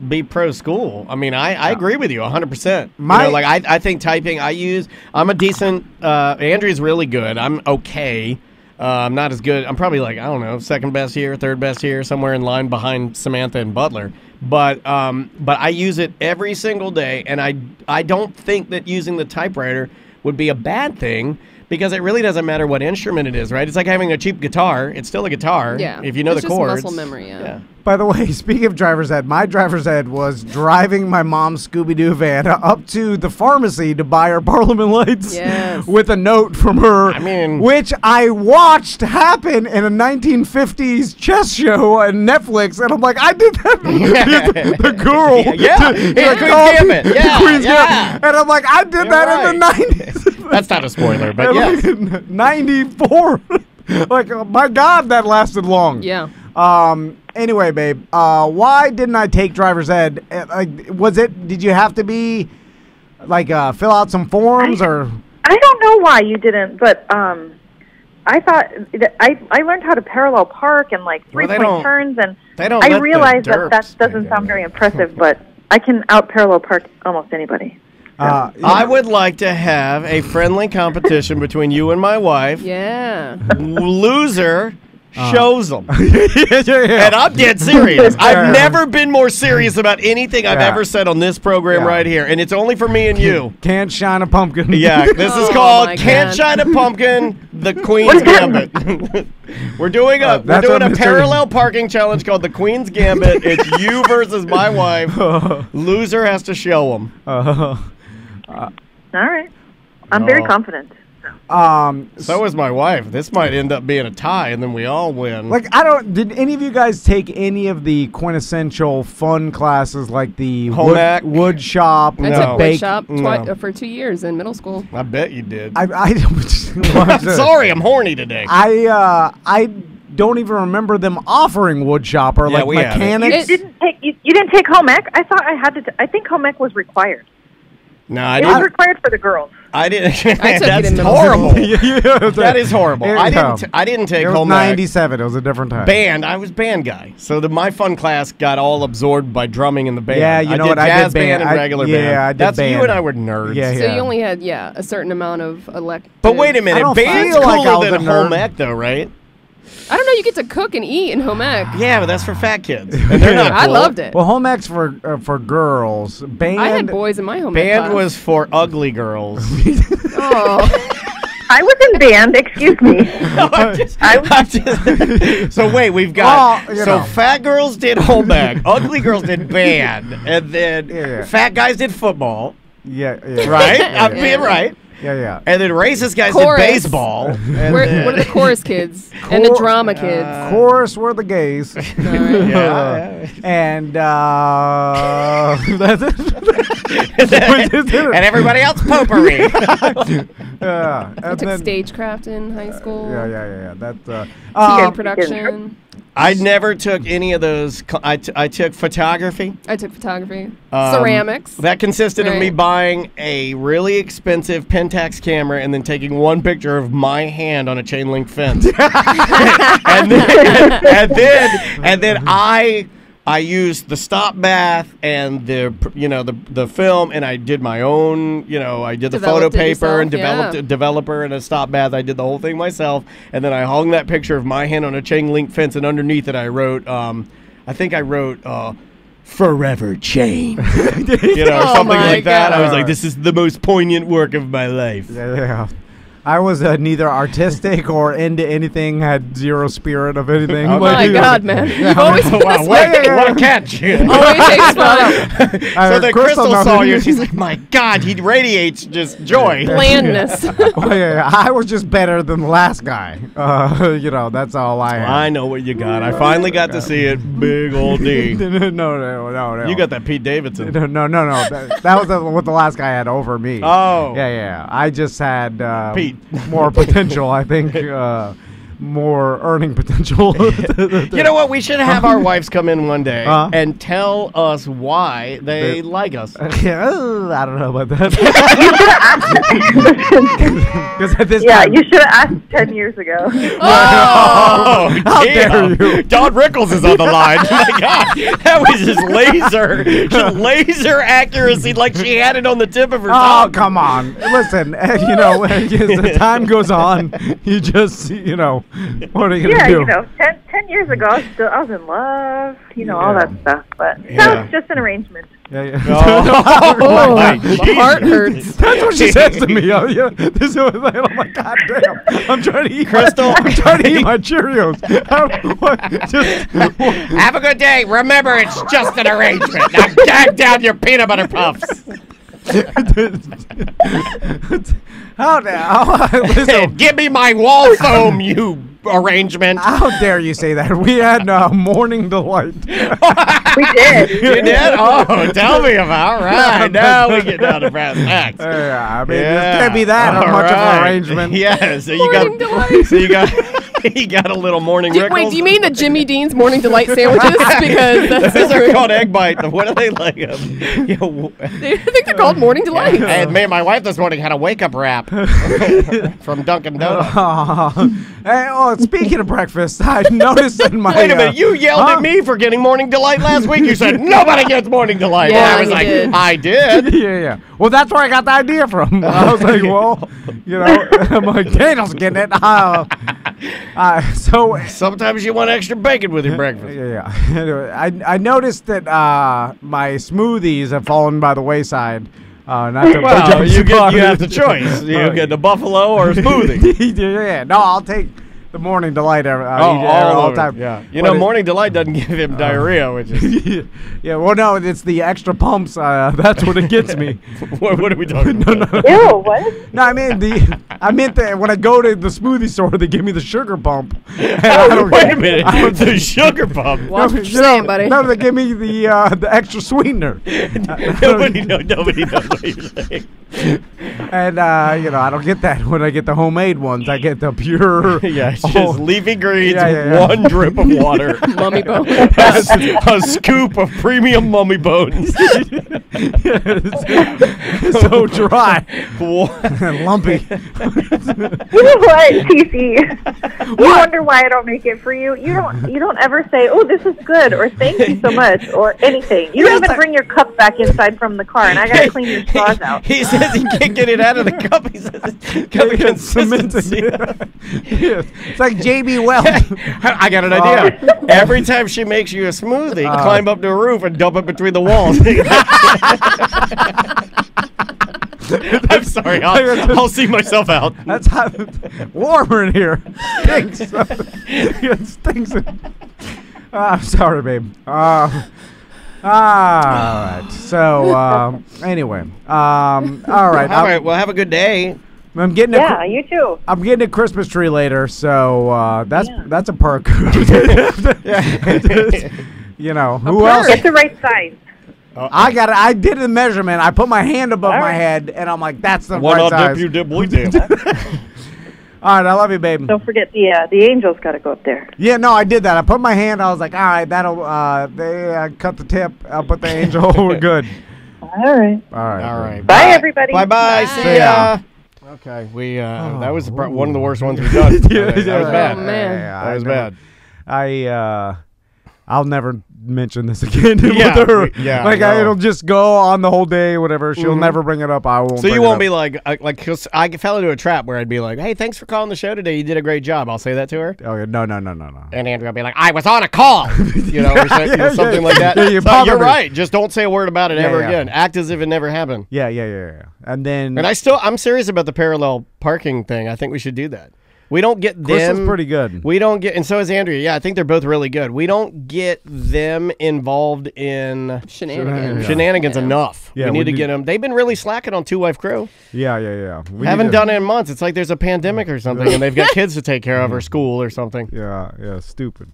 be pro school. I mean, I agree with you 100%. I think typing I'm a decent, Andrew's really good. I'm okay. I'm not as good. I'm probably like, I don't know, second best here, third best here, somewhere in line behind Samantha and Butler. But I use it every single day, and I don't think that using the typewriter would be a bad thing, because it really doesn't matter what instrument it is, right? It's like having a cheap guitar. It's still a guitar. Yeah. If you know the chords. It's just muscle memory, yeah. By the way, speaking of driver's ed, my driver's ed was driving my mom's Scooby-Doo van up to the pharmacy to buy her Parliament lights with a note from her, which I watched happen in a 1950s chess show on Netflix, and I'm like, I did that. The girl. Queen's Gambit. Queen's Gambit. And I'm like, I did that in the 90s. That's not a spoiler, but yes. 94. Like, my God, that lasted long. Yeah. Anyway, babe, why didn't I take driver's ed? Did you have to be, fill out some forms or? I don't know why you didn't, but I thought that I learned how to parallel park and three-point turns, and I realized that doesn't sound very impressive, but I can out-parallel park almost anybody. I would like to have a friendly competition between you and my wife. Yeah. Loser shows them. And I'm dead serious. I've never been more serious about anything I've ever said on this program right here. And it's only for me and you. Can't shine a pumpkin. Yeah, this is called Can't Shine a Pumpkin, the Queen's Gambit. We're doing a parallel parking challenge called the Queen's Gambit. It's you versus my wife. Loser has to show them. All right. I'm very confident. So is my wife. This might end up being a tie, and then we all win. Did any of you guys take any of the quintessential fun classes, like the wood shop? I took wood shop for 2 years in middle school. I bet you did. Sorry, I'm horny today. I don't even remember them offering wood shop or mechanics. You didn't take home ec? I thought I had to. I think home ec was required. No, it was required for the girls. I didn't. I took That's it in horrible. That is horrible. I didn't take home ec. 97. It was a different time. Band. I was band guy. So my fun class got all absorbed by drumming in the band. Yeah, you know what? I did band and regular band. Yeah, I did That's band. You and I were nerds. Yeah. So you only had a certain amount of elective. But wait a minute, band's cooler than home ec, though, right? I don't know. You get to cook and eat in home ec. Yeah, but that's for fat kids. And they're not cool. I loved it. Well, home ec's for girls. Band. I had boys in my home ec Band class. was for ugly girls. I was in band. Excuse me. So wait, we've got fat girls did home ec, ugly girls did band, and then fat guys did football. Yeah. Right? I'm being right. Yeah. And then racist guys did baseball. What are the chorus kids and the drama kids? Chorus were the gays. Yeah. And that's it. And everybody else potpourri. I took stagecraft in high school. Yeah. That's TV production. I never took any of those. I took photography. I took photography. Ceramics. That consisted of me buying a really expensive Pentax camera and then taking one picture of my hand on a chain link fence. and then I used the stop bath and the film, and I did my own, I did the photo paper and developed a developer and a stop bath. I did the whole thing myself, and then I hung that picture of my hand on a chain link fence, and underneath it I wrote, forever chain, something like that. I was like, this is the most poignant work of my life. Yeah. I was neither artistic or into anything, had zero spirit of anything. Oh my God, man. You've always been this way. What a catch. Always takes fun. So then Crystal saw you, and she's like, my God, he radiates just joy. Blandness. I was just better than the last guy. That's all I had. I know what you got. I finally got to see it. Big old D. No. You got that Pete Davidson. No. That was what the last guy had over me. Oh. Yeah. I just had Pete. more potential, I think. more earning potential. You know what? We should have our wives come in one day and tell us why they like us. I don't know about that. You should have asked 10 years ago. Oh, how dare you? Don Rickles is on the line. Oh my God, that was just laser accuracy, like she had it on the tip of her tongue. Oh, come on. Listen, as the time goes on, you just, what are you going to do? 10 years ago, I was in love, all that stuff. But now it's just an arrangement. Oh, my heart hurts. That's what she says to me. I'm like, God damn. I'm trying to eat Crystal. I'm trying to eat my Cheerios. Have a good day. Remember, it's just an arrangement. Now gag down your peanut butter puffs. How now? Listen, give me my wall foam, you arrangement. How dare you say that? We had morning delight. We did. You did? Oh, tell me about. All right, now we get down to brass tacks. This can't be that much of an arrangement. Yeah, so Morning delight. you got a little morning Rickles. Wait, do you mean the Jimmy Dean's Morning Delight sandwiches? Because those are called egg bite. What are they like? I think they're called Morning Delight. And me and my wife this morning had a wake-up wrap from Dunkin' Donuts. Speaking of breakfast, I noticed in my... Wait a minute, you yelled at me for getting Morning Delight last week. You said, nobody gets Morning Delight. Yeah, and I was like, did. I did. Yeah. Well, that's where I got the idea from. I was like, I'm like, Daniel's getting it. So sometimes you want extra bacon with your breakfast. Yeah. Anyway, I noticed that my smoothies have fallen by the wayside. Not to you have the choice. You get the buffalo or a smoothie. Yeah. No, I'll take the Morning Delight all the time. Yeah. Morning Delight doesn't give him diarrhea, which is... Yeah, well, no, it's the extra pumps. That's what it gets me. What are we talking about? Ew, what? No, I meant that when I go to the smoothie store, they give me the sugar pump. Wait a minute. The sugar pump. Watch what you're saying, buddy. No, they give me the extra sweetener. Nobody knows what you're saying. And, I don't get that when I get the homemade ones. I get the pure... Yeah, it's just leafy greens with one drip of water. Mummy bone. A scoop of premium mummy bones. So dry. And lumpy. You know what, TC? You wonder why I don't make it for you. You don't ever say, "Oh, this is good," or "Thank you so much," or anything. You don't even bring your cup back inside from the car, and I gotta clean your straws out. He says he can't get it out of the cup. He says it's got the consistency. It's like JB Weld. I got an idea. Every time she makes you a smoothie, climb up to a roof and dump it between the walls. I'm sorry. I'll see myself out. That's warmer in here. Stinks. It stinks. I'm sorry, babe. All right. So, anyway. All right. All right. Well, have a good day. I'm getting you too. I'm getting a Christmas tree later, so that's a perk. Who else? Get the right size. I did the measurement. I put my hand above my head, and I'm like, that's the right size. You dip, boy, dip. All right, I love you, babe. Don't forget the angel's got to go up there. Yeah, no, I did that. I put my hand. I was like, all right, that'll. They cut the tip. I'll put the angel. We're good. All right. All right. Bye, everybody. Bye. See ya. Okay, that was one of the worst ones we've done. That was bad. Oh, man. That was bad. I'll never mention this again with her. It'll just go on the whole day, whatever. She'll never bring it up. I won't. So you won't be like, cause I fell into a trap where I'd be like, "Hey, thanks for calling the show today. You did a great job." I'll say that to her. Oh, no. And Andrew will be like, "I was on a call," or something like that. Yeah, you're right. Just don't say a word about it ever again. Act as if it never happened. Yeah. And I'm serious about the parallel parking thing. I think we should do that. We don't get them. Chris is pretty good. We don't get, and so is Andrea. Yeah, I think they're both really good. We don't get them involved in shenanigans enough. Yeah, we need to get them. They've been really slacking on Two Wife Crew. Yeah. We haven't done it in months. It's like there's a pandemic or something, and they've got kids to take care of or school or something. Yeah, stupid.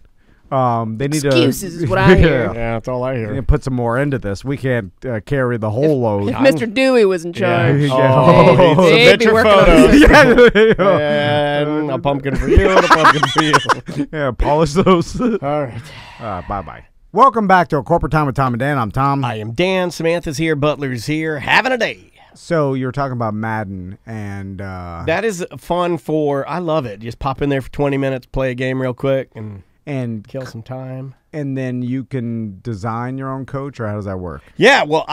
They need excuses is what I hear. Yeah, that's all I hear. Put some more into this. We can't carry the whole load. If Mr. Dewey was in charge, Oh, they'd be submit your working on this. And a pumpkin for you and a pumpkin for you. Yeah, polish those. All right. Bye-bye. Welcome back to A Corporate Time with Tom and Dan. I'm Tom. I am Dan. Samantha's here. Butler's here. Having a day. So you're talking about Madden, and that is fun I love it. Just pop in there for 20 minutes, play a game real quick, and kill some time. And then you can design your own coach, or how does that work? Yeah, well,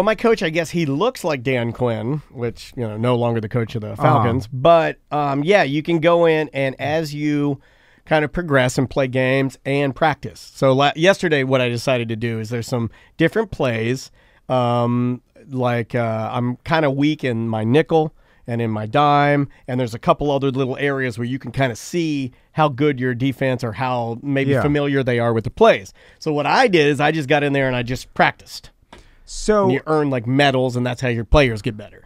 my coach, I guess he looks like Dan Quinn, which, no longer the coach of the Falcons. But, yeah, you can go in, and as you kind of progress and play games and practice. So yesterday what I decided to do is there's some different plays. I'm kind of weak in my nickel and in my dime, and there's a couple other little areas where you can kind of see how good your defense or how maybe familiar they are with the plays. So what I did is I just got in there and I just practiced. So and you earn like medals, and that's how your players get better.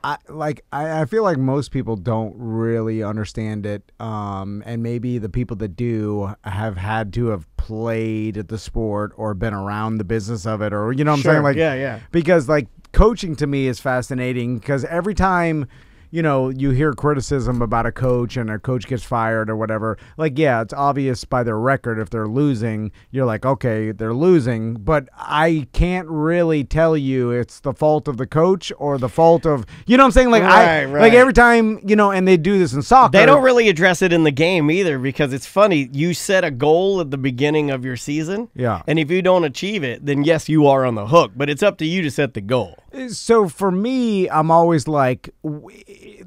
I feel like most people don't really understand it, and maybe the people that do have had to have played the sport or been around the business of it, or what I'm saying? Like, yeah. Because like coaching to me is fascinating, because every time you hear criticism about a coach and a coach gets fired or whatever, like, yeah, it's obvious by their record. If they're losing, you're like, okay, they're losing, but I can't really tell you it's the fault of the coach or the fault of, what I'm saying? Like, right. Like every time, and they do this in soccer. They don't really address it in the game either, because it's funny. You set a goal at the beginning of your season. Yeah. And if you don't achieve it, then yes, you are on the hook, but it's up to you to set the goal. So for me, I'm always like,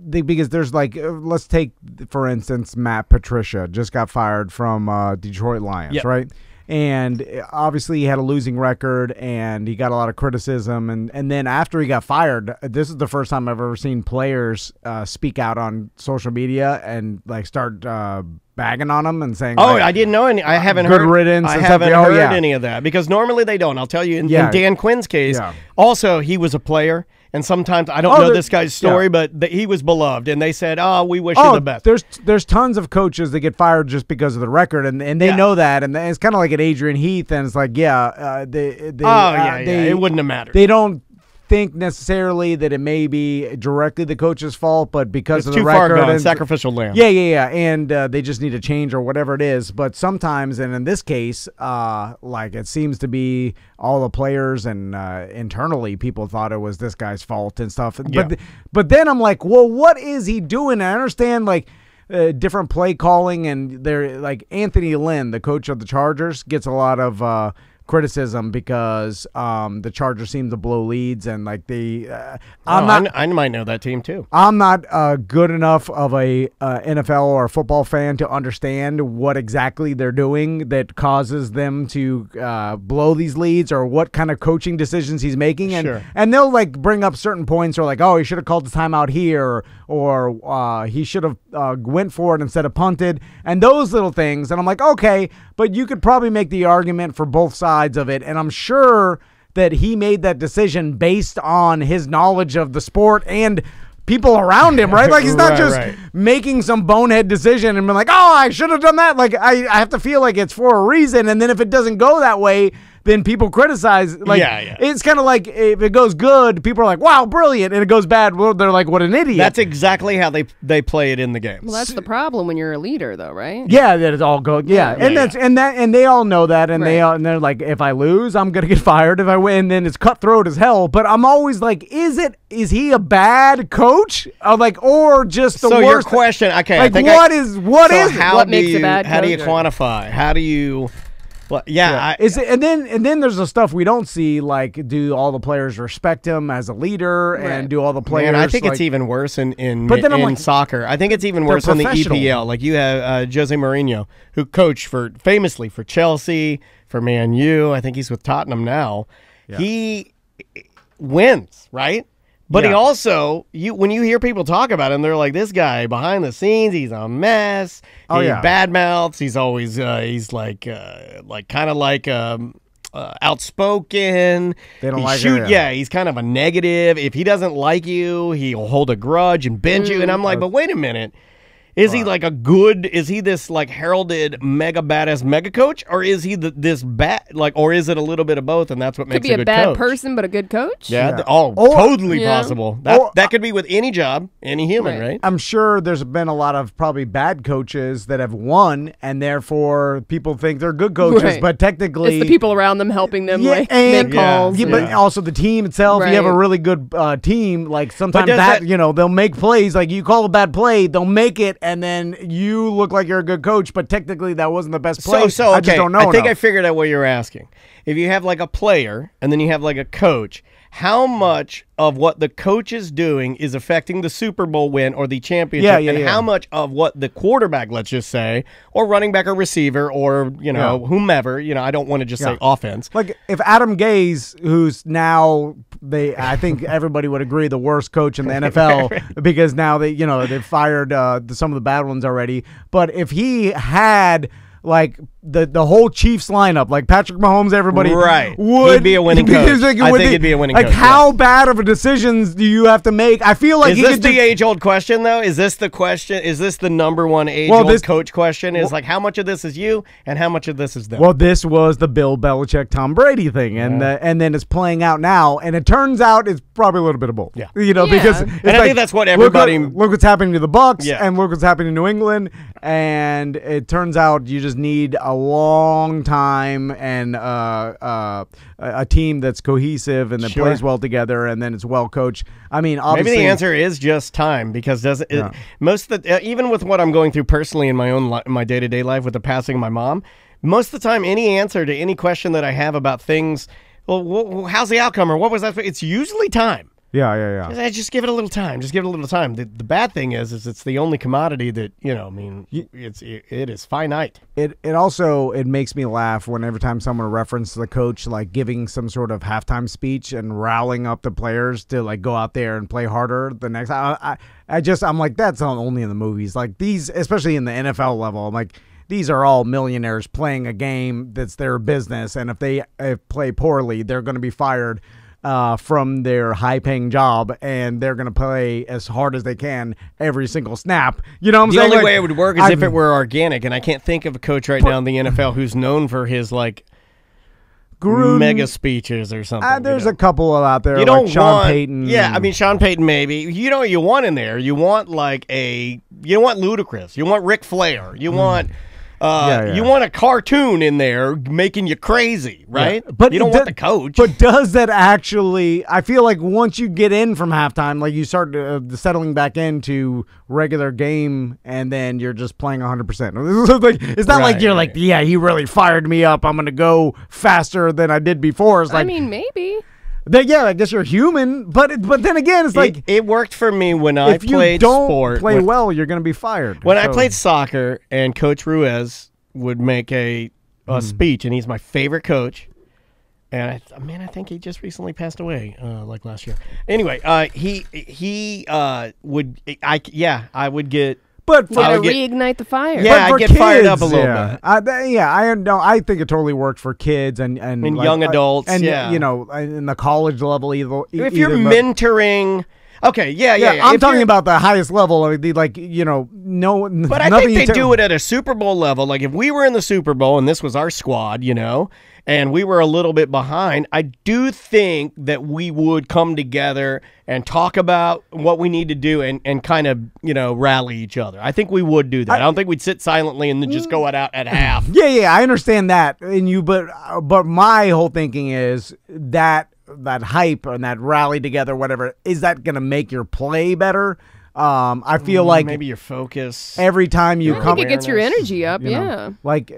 because there's like, let's take, for instance, Matt Patricia just got fired from Detroit Lions, right? And obviously he had a losing record and he got a lot of criticism. And then after he got fired, this is the first time I've ever seen players speak out on social media and like start bagging on him and saying, I didn't know any. I haven't good heard. riddance. I haven't heard any of that, because normally they don't. I'll tell you in Dan Quinn's case. Yeah. Also, he was a player. And sometimes, I don't know this guy's story, but he was beloved. And they said, we wish you the best. There's tons of coaches that get fired just because of the record, and they know that. And it's kind of like at Adrian Heath, and it's like, it wouldn't have mattered. They don't think necessarily that it may be directly the coach's fault, but because of the record. It's too far gone, sacrificial lamb. Yeah. And they just need to change or whatever it is. But sometimes, and in this case, like it seems to be all the players and internally people thought it was this guy's fault and stuff. Yeah. But then I'm like, well, what is he doing? I understand like different play calling, and they're like Anthony Lynn, the coach of the Chargers, gets a lot of criticism because the Chargers seem to blow leads, and like I might know that team too. I'm not good enough of a NFL or football fan to understand what exactly they're doing that causes them to blow these leads, or what kind of coaching decisions he's making. And they'll like bring up certain points, or like, oh, he should have called the timeout here, or he should have went for it instead of punted, and those little things. And I'm like, okay, but you could probably make the argument for both sides of it, and I'm sure that he made that decision based on his knowledge of the sport and people around him, right? Like he's not just making some bonehead decision and being like, oh, I should have done that. Like I have to feel like it's for a reason, and then if it doesn't go that way, then people criticize. Like, it's kind of like if it goes good, people are like, wow, brilliant, and it goes bad, well, they're like, what an idiot. That's exactly how they play it in the game. Well, that's the problem when you're a leader, though, right? Yeah, that it all goes. And they all know that, and they're like, if I lose, I'm gonna get fired. If I win, then it's cutthroat as hell. But I'm always like, is he a bad coach? Or just the worst? So your question, okay, like what is it? What makes a bad coach? How do you quantify? How do you? Well, and then there's the stuff we don't see, like do all the players respect him as a leader, and do all the players? Man, I think it's even worse in soccer. I think it's even worse in the EPL. Like you have Jose Mourinho, who coached famously for Chelsea, for Man U. I think he's with Tottenham now. Yeah. He wins, right? But he also, when you hear people talk about him, they're like, this guy behind the scenes, he's a mess. He bad mouths. He's always he's like kind of like outspoken. They don't like him. Yeah, he's kind of a negative. If he doesn't like you, he'll hold a grudge and bench you. And I'm like, but wait a minute. Is he like is he this like heralded mega badass mega coach, or is he this bad, like, or is it a little bit of both, and that's what makes a good coach? Could be a bad person, but a good coach? Yeah. Totally possible. That could be with any job, any human, right? I'm sure there's been a lot of probably bad coaches that have won, and therefore people think they're good coaches, but technically... It's the people around them helping them, make calls. Yeah, but also the team itself, you have a really good team, like sometimes they'll make plays, like you call a bad play, they'll make it, and then you look like you're a good coach, but technically that wasn't the best play. So I just don't know I think enough. I figured out what you're asking. If you have like a player and then you have like a coach, how much of what the coach is doing is affecting the Super Bowl win or the championship, and how much of what the quarterback, let's just say, or running back or receiver or, whomever, I don't want to just say offense. Like if Adam Gase, who's now I think everybody would agree the worst coach in the NFL because now they've fired some of the bad ones already, but if he had like the whole Chiefs lineup, like Patrick Mahomes, everybody would he'd be a winning coach. I think he'd be a winning coach. Like how bad of a decisions do you have to make? I feel like is this the age-old question though? Is this the question? Is this the number one age-old coach question? Is like how much of this is you and how much of this is them? Well, this was the Bill Belichick, Tom Brady thing, and then it's playing out now, and it turns out it's probably a little bit of both. Yeah, because and I think that's what everybody look what's happening to the Bucs, and look what's happening to New England, and it turns out you just need a long time and a team that's cohesive and that plays well together, and then it's well coached. I mean, obviously, maybe the answer is just time, because most of the even with what I'm going through personally in my own my day-to-day life with the passing of my mom, most of the time any answer to any question that I have about things, well, how's the outcome or what was that? It's usually time. Yeah. Just give it a little time. Just give it a little time. The bad thing is it's the only commodity that it is finite. It also makes me laugh when every time someone references the coach like giving some sort of halftime speech and rallying up the players to like go out there and play harder the next. I'm like, that's only in the movies. Like these, especially in the NFL level, I'm like, these are all millionaires playing a game that's their business, and if they play poorly, they're going to be fired from their high-paying job, and they're going to play as hard as they can every single snap. You know what I'm saying? The only way it would work is if it were organic, and I can't think of a coach right now in the NFL who's known for his, like, mega speeches or something. There's a couple out there, you don't like Sean Payton. Yeah, I mean, Sean Payton maybe. You know what you want in there? You want, like, you want Ludacris. You want Ric Flair. You want... You want a cartoon in there making you crazy, right? Yeah. But you don't want the coach. But does that actually... I feel like once you get in from halftime, like you start settling back into regular game, and then you're just playing 100%. It's not like you're like, yeah, he really fired me up. I'm going to go faster than I did before. It's like, I mean, maybe. I guess you're human, but then again, it's like it worked for me when I played sport. If you don't play well, you're going to be fired. When I played soccer, and Coach Ruiz would make a speech, and he's my favorite coach. And I think he just recently passed away, like last year. Anyway, I would get. But reignite the fire. Yeah, I get fired up a little bit. I think it totally worked for kids and like, young adults, and in the college level either. If you're mentoring, okay, I'm talking about the highest level. I mean, But I think they do it at a Super Bowl level. Like if we were in the Super Bowl and this was our squad, and we were a little bit behind, I do think that we would come together and talk about what we need to do and kind of, rally each other. I think we would do that. I don't think we'd sit silently and then just go out at half. Yeah, I understand that. But my whole thinking is that hype and that rally together, whatever, is that going to make your play better? I feel like maybe your focus every time you come. I think it gets your energy up. Like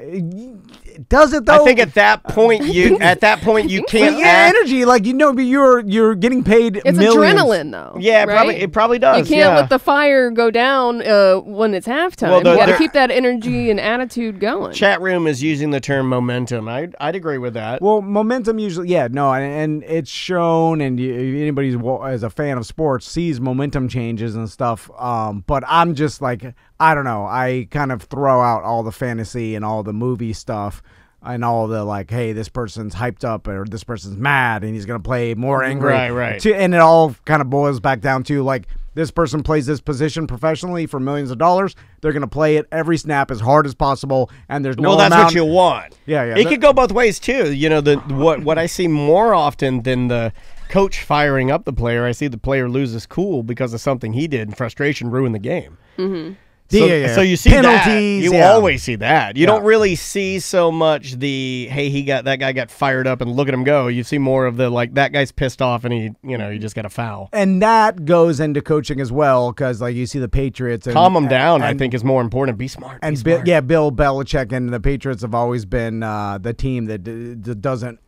does it though? I think at that point you can't. Energy, like you're getting paid. It's millions. Adrenaline though. Yeah, right? it probably does. You can't let the fire go down when it's halftime. Well, you got to keep that energy and attitude going. Chat room is using the term momentum. I'd agree with that. Well, momentum usually, and it's shown, and anybody who's as a fan of sports sees momentum changes and stuff. But I'm just like, I don't know. I kind of throw out all the fantasy and all the movie stuff and all the like, hey, this person's hyped up or this person's mad and he's going to play more angry. Right. And it all kind of boils back down to like, this person plays this position professionally for millions of dollars. They're going to play it every snap as hard as possible, and there's no Well, that's what you want. Yeah. It could go both ways, too. You know, what I see more often than the coach firing up the player, I see the player loses cool because of something he did, and frustration ruined the game. Mm-hmm. So you see penalties, that. You always see that. You don't really see so much the, hey, that guy got fired up and look at him go. You see more of the, like, that guy's pissed off and he just got a foul. And that goes into coaching as well, because like you see the Patriots. Calm them down, I think, is more important. Be smart. And Bill Belichick and the Patriots have always been the team that doesn't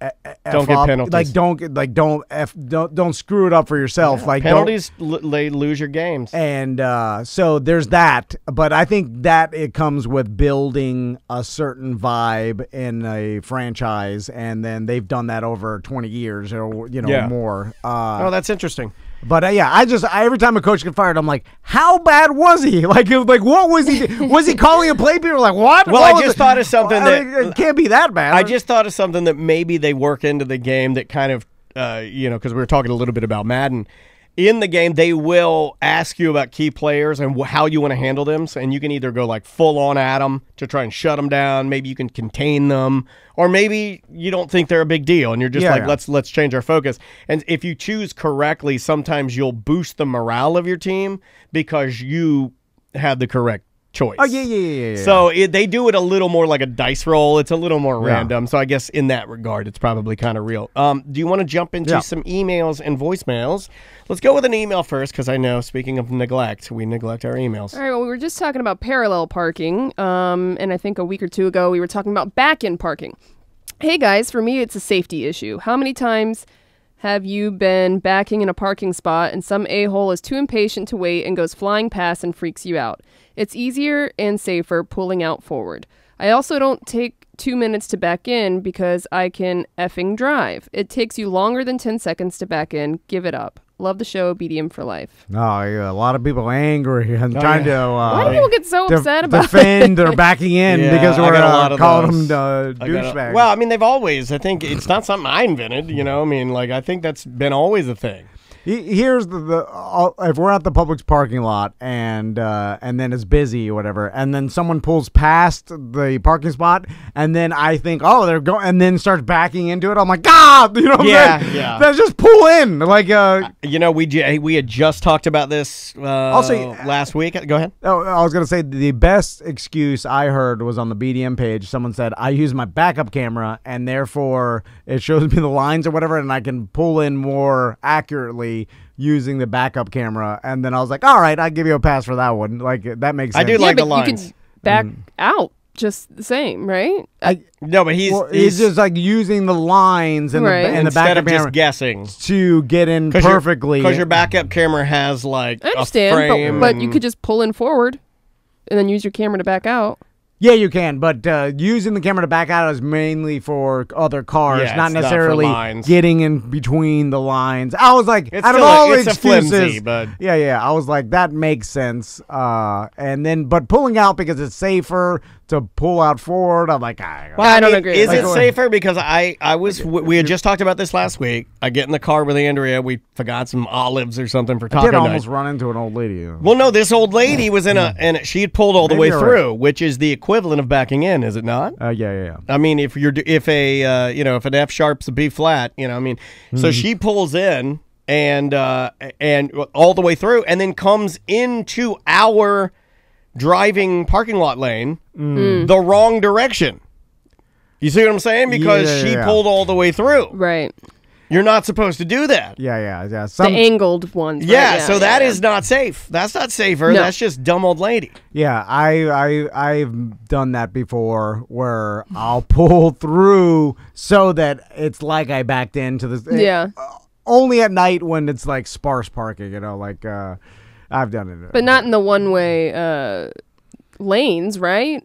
don't get penalties. Don't screw it up for yourself. Yeah, like penalties, they lose your games. And so there's that. But I think that it comes with building a certain vibe in a franchise, and then they've done that over 20 years or more. Oh, that's interesting. But every time a coach get fired, I'm like, how bad was he? Like what was he? Was he calling a play? People were like, what? Well, I just thought of something it can't be that bad. I just thought of something that maybe they work into the game that kind of, because we were talking a little bit about Madden. In the game, they will ask you about key players and how you want to handle them. And you can either go like full on at them to try and shut them down. Maybe you can contain them, or maybe you don't think they're a big deal and you're just let's change our focus. And if you choose correctly, sometimes you'll boost the morale of your team because you had the correct choice. Oh, yeah. So they do it a little more like a dice roll. It's a little more random. So I guess in that regard, it's probably kind of real. Do you want to jump into some emails and voicemails? Let's go with an email first, because I know, speaking of neglect, we neglect our emails. All right, well, we were just talking about parallel parking, and I think a week or two ago we were talking about back-in parking. Hey, guys, for me, it's a safety issue. How many times have you been backing in a parking spot and some a-hole is too impatient to wait and goes flying past and freaks you out? It's easier and safer pulling out forward. I also don't take 2 minutes to back in because I can effing drive. It takes you longer than 10 seconds to back in. Give it up. Love the show, BDM for life. Oh, yeah, a lot of people angry and trying to. Why do people get so upset about defend or backing in because we're calling them douchebags? Well, I mean, they've always. I think it's not something I invented. I mean, like I think that's been always a thing. Here's if we're at the Publix parking lot and then it's busy or whatever, and then someone pulls past the parking spot, and then I think, oh, they're going, and then starts backing into it. I'm like, God, yeah. Let's just pull in, like, we had just talked about this last week. Go ahead. Oh, I was gonna say the best excuse I heard was on the BDM page. Someone said, I use my backup camera, and therefore it shows me the lines or whatever, and I can pull in more accurately using the backup camera. And then I was like, all right, I'll give you a pass for that one. Like, that makes sense. I do like the lines. You can back out just the same, right? No, but he's just like using the lines in the backup camera instead of just guessing to get in perfectly. Because your backup camera has like I understand, a frame, but you could just pull in forward and then use your camera to back out. Yeah, you can, but using the camera to back out is mainly for other cars, not necessarily getting in between the lines. I was like, out of all the excuses, flimsy, but I was like, that makes sense. But pulling out because it's safer to pull out forward, I'm like, I don't agree. Is it safer? Because we had just talked about this last week. I get in the car with Andrea. We forgot some olives or something for taco night. I did almost run into an old lady. Well, no, this old lady was and she had pulled all the way through, which is the equivalent of backing in, is it not? Yeah. I mean, if an F sharp's a B flat, I mean, so she pulls in and all the way through, and then comes into our driving parking lot lane the wrong direction. You see what I'm saying? Because she pulled all the way through. Right. You're not supposed to do that. Yeah. The angled ones. Yeah, so that is not safe. That's not safer. No. That's just dumb old lady. Yeah, I've done that before where I'll pull through so that it's like I backed into this. Yeah. Only at night when it's like sparse parking, I've done it. But not in the one-way lanes, right?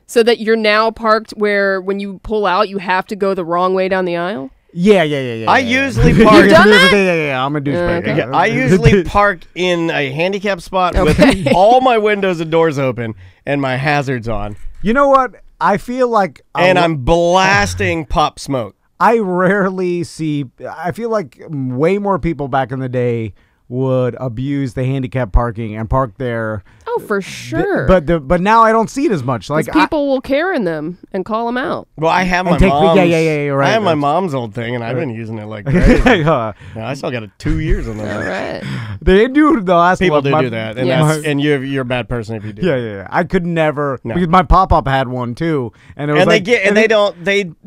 So that you're now parked where when you pull out, you have to go the wrong way down the aisle? Yeah. I usually park. You've done that? Yeah. I'm a douchebag. Okay. I usually park in a handicap spot with all my windows and doors open and my hazards on. You know what? I feel like, and I'm blasting Pop Smoke. I rarely see. I feel like way more people back in the day would abuse the handicap parking and park there. Oh, for sure. But now I don't see it as much. Like people will Karen them and call them out. Well, I have my mom's. Right. I have my mom's old thing, and I've been using it like crazy. I still got 2 years on that. All right. They do the last people do that, and Yes. and you're a bad person if you do. Yeah. I could never because my pop-up had one too, and it was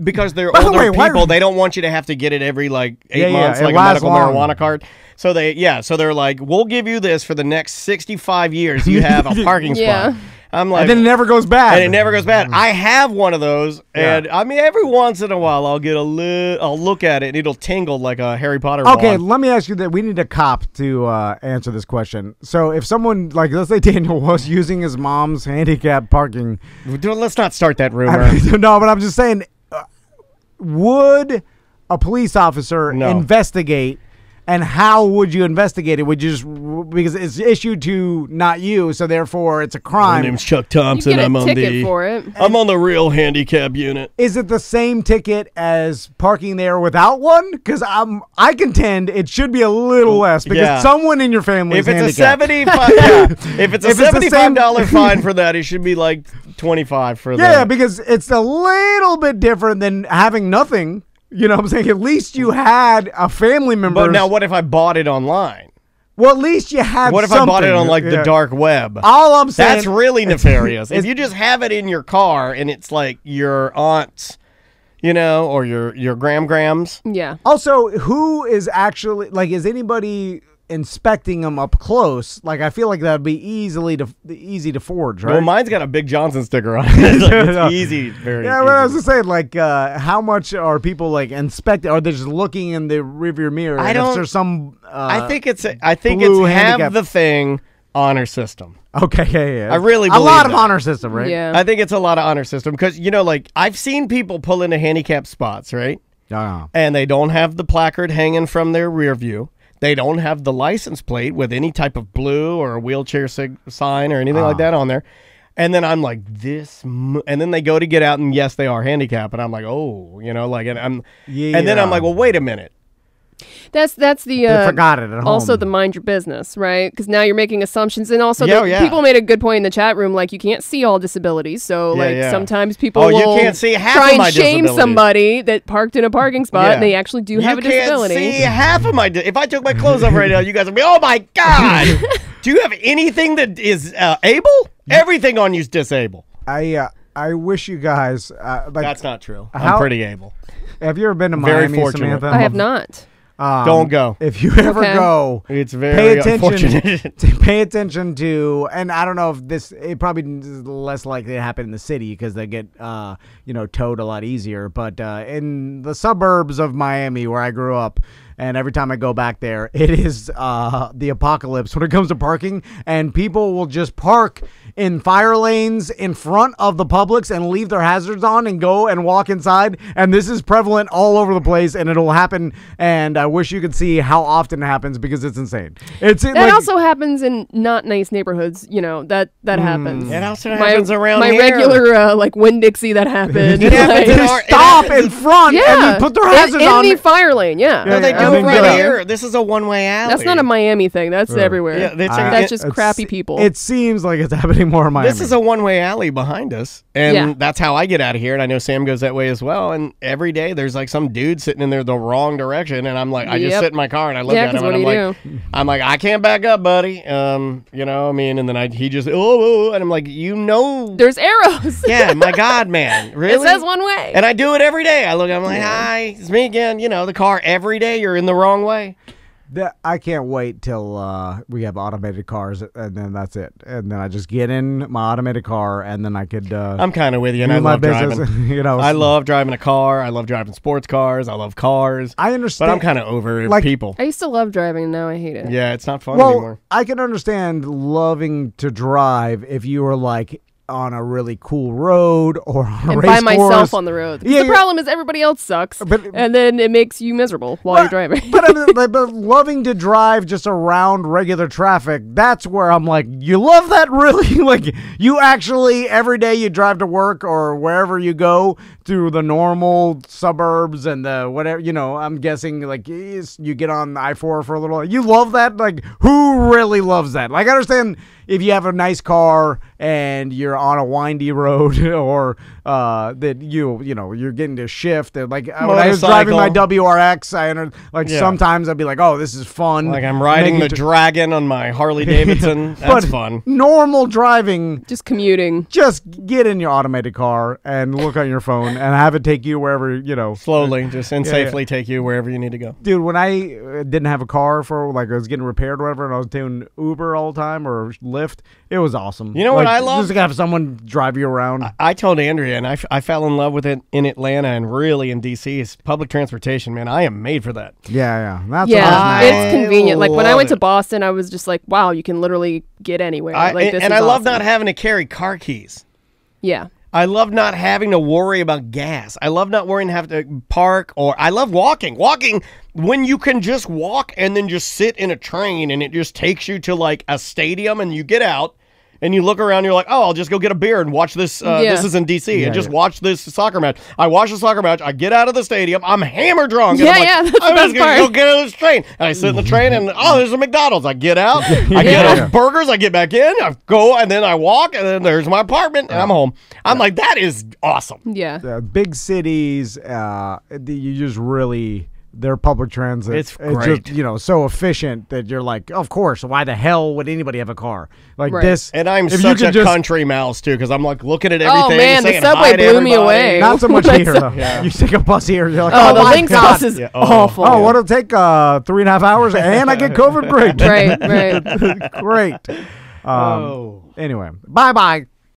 because they're older people. They don't want you to have to get it every like 8 months, like a medical marijuana card. So they're like, we'll give you this for the next 65 years. You have a parking spot. I'm like, and then it never goes bad. I have one of those, and I mean, every once in a while, I'll look at it, and it'll tingle like a Harry Potter. Okay, wand. let me ask you that. We need a cop to answer this question. So, if someone let's say Daniel was using his mom's handicap parking, let's not start that rumor. No, but I'm just saying, would a police officer investigate? And how would you investigate it? Would you just because it's issued to not you, so therefore it's a crime? My name's Chuck Thompson. You get a I'm ticket for it. I'm on the real handicap unit. Is it the same ticket as parking there without one? Because I contend it should be a little less because someone in your family is handicapped. If it's a $75 fine for that, it should be like $25 for that. Yeah, because it's a little bit different than having nothing. You know what I'm saying? At least you had a family member. But now what if I bought it online? Well, at least you had What if something. I bought it on like the dark web? All I'm saying. That's really nefarious. If you just have it in your car and it's like your aunt's, or your grams. Yeah. Also, who is actually, is anybody inspecting them up close? I feel like that would be easy to forge, right? Well, mine's got a Big Johnson sticker on it. It's easy, very easy. Yeah, but I was just saying, how much are people inspecting? Are they just looking in the rearview mirror? I don't. If there's some. I think it's have the thing honor system. Okay, yeah. I really believe a lot of honor system, right? Yeah. I think it's a lot of honor system because I've seen people pull into handicap spots, right? And they don't have the placard hanging from their rear view. They don't have the license plate with any type of blue or a wheelchair sign or anything like that on there. And then I'm like, and then they go to get out, and yes, they are handicapped. And I'm like, and then I'm like, well, wait a minute. That's the they forgot it at home. Also the mind your business, right? Because now you're making assumptions, and also people made a good point in the chat room. You can't see all disabilities, so sometimes people will you can't see half try of my and shame disabilities. somebody that parked in a parking spot, and they actually do have a disability. You can't see half of my. If I took my clothes off right now, you guys would be, oh my god! Do you have anything that is able? Everything on you's disabled. I wish you guys. That's not true. I'm pretty able. Have you ever been to Very Miami, fortunate. Samantha? I have not. Don't go. If you ever go, it's very unfortunate. Pay attention to, and I don't know if it probably is less likely to happen in the city because they get, towed a lot easier. But in the suburbs of Miami, where I grew up, and every time I go back there, it is the apocalypse when it comes to parking, and people will just park in fire lanes in front of the Publix and leave their hazards on and go and walk inside. And this is prevalent all over the place, and it'll happen. And I wish you could see how often it happens because it's insane. That also happens in not nice neighborhoods. That happens. It also happens around my here. regular Winn-Dixie that happened. It happens they stop in front and they put their hazards on. In the fire lane, No, they do it right here. This is a one-way alley. That's not a Miami thing. That's everywhere. Yeah, that's just crappy people. It seems like it's happening more in Miami. This is a one-way alley behind us, and that's how I get out of here, and I know Sam goes that way as well, and every day there's some dude sitting in there the wrong direction, and I'm like, I just sit in my car, and I look at him, and I'm like, I can't back up, buddy. And then he just, and I'm like, there's arrows. Yeah, my God, man. Really? It says one way. And I do it every day. I look, I'm like, hi, it's me again. The car every day, you're in the wrong way. I can't wait till we have automated cars, and then that's it. And then I just get in my automated car, and then I could. I'm kind of with you, and I love driving. I love driving a car. I love driving sports cars. I love cars. I understand, but I'm kind of over people. I used to love driving, and now I hate it. Yeah, it's not fun anymore. I can understand loving to drive if you were on a really cool road or on a and race by course. myself on the road. The problem is everybody else sucks, and then it makes you miserable while you're driving. but loving to drive just around regular traffic, that's where I'm like, you love that really? Like, you actually, every day you drive to work or wherever you go through the normal suburbs and the whatever, I'm guessing, like, you get on I-4 for a little. You love that? Like, who really loves that? Like, I understand if you have a nice car and you're on a windy road or that you're getting to shift. And like when I was driving my WRX, sometimes I'd be like, oh, this is fun. Like I'm riding the Dragon on my Harley Davidson. That's fun. Normal driving. Just commuting. Just get in your automated car and look on your phone and have it take you wherever, Slowly, just and safely take you wherever you need to go. Dude, when I didn't have a car for, like, I was getting repaired or whatever, and I was doing Uber all the time or Lyft, it was awesome. You know what I love? Just to have someone drive you around. I told Andrea, and I fell in love with it in Atlanta and really in D.C. is public transportation, man. I am made for that. Yeah. That's it's convenient. Like, when I went to Boston, I was just like, wow, you can literally get anywhere. I love not having to carry car keys. Yeah. I love not having to worry about gas. I love not worrying to have to park, or I love walking. Walking when you can just walk and then just sit in a train and it just takes you to like a stadium and you get out and you look around and you're like, oh, I'll just go get a beer and watch this. This is in D.C. and just watch this soccer match. I watch the soccer match. I get out of the stadium. I'm hammer drunk. And I'm just going to go get on this train. And I sit in the train and, there's a McDonald's. I get out. I get those burgers. I get back in. I go and then I walk and then there's my apartment and I'm home. I'm like, that is awesome. Yeah. Big cities, you just really... Their public transit, it's great. Just, so efficient that you're like, of course, why the hell would anybody have a car like this? And I'm such a country mouse too, because I'm like looking at everything. Oh man, the subway blew me away. Not so much here though. You take a bus here, you're like, the Lynx bus is awful. Oh, what'll take 3.5 hours, and I get COVID? Great, right, great. Anyway, bye.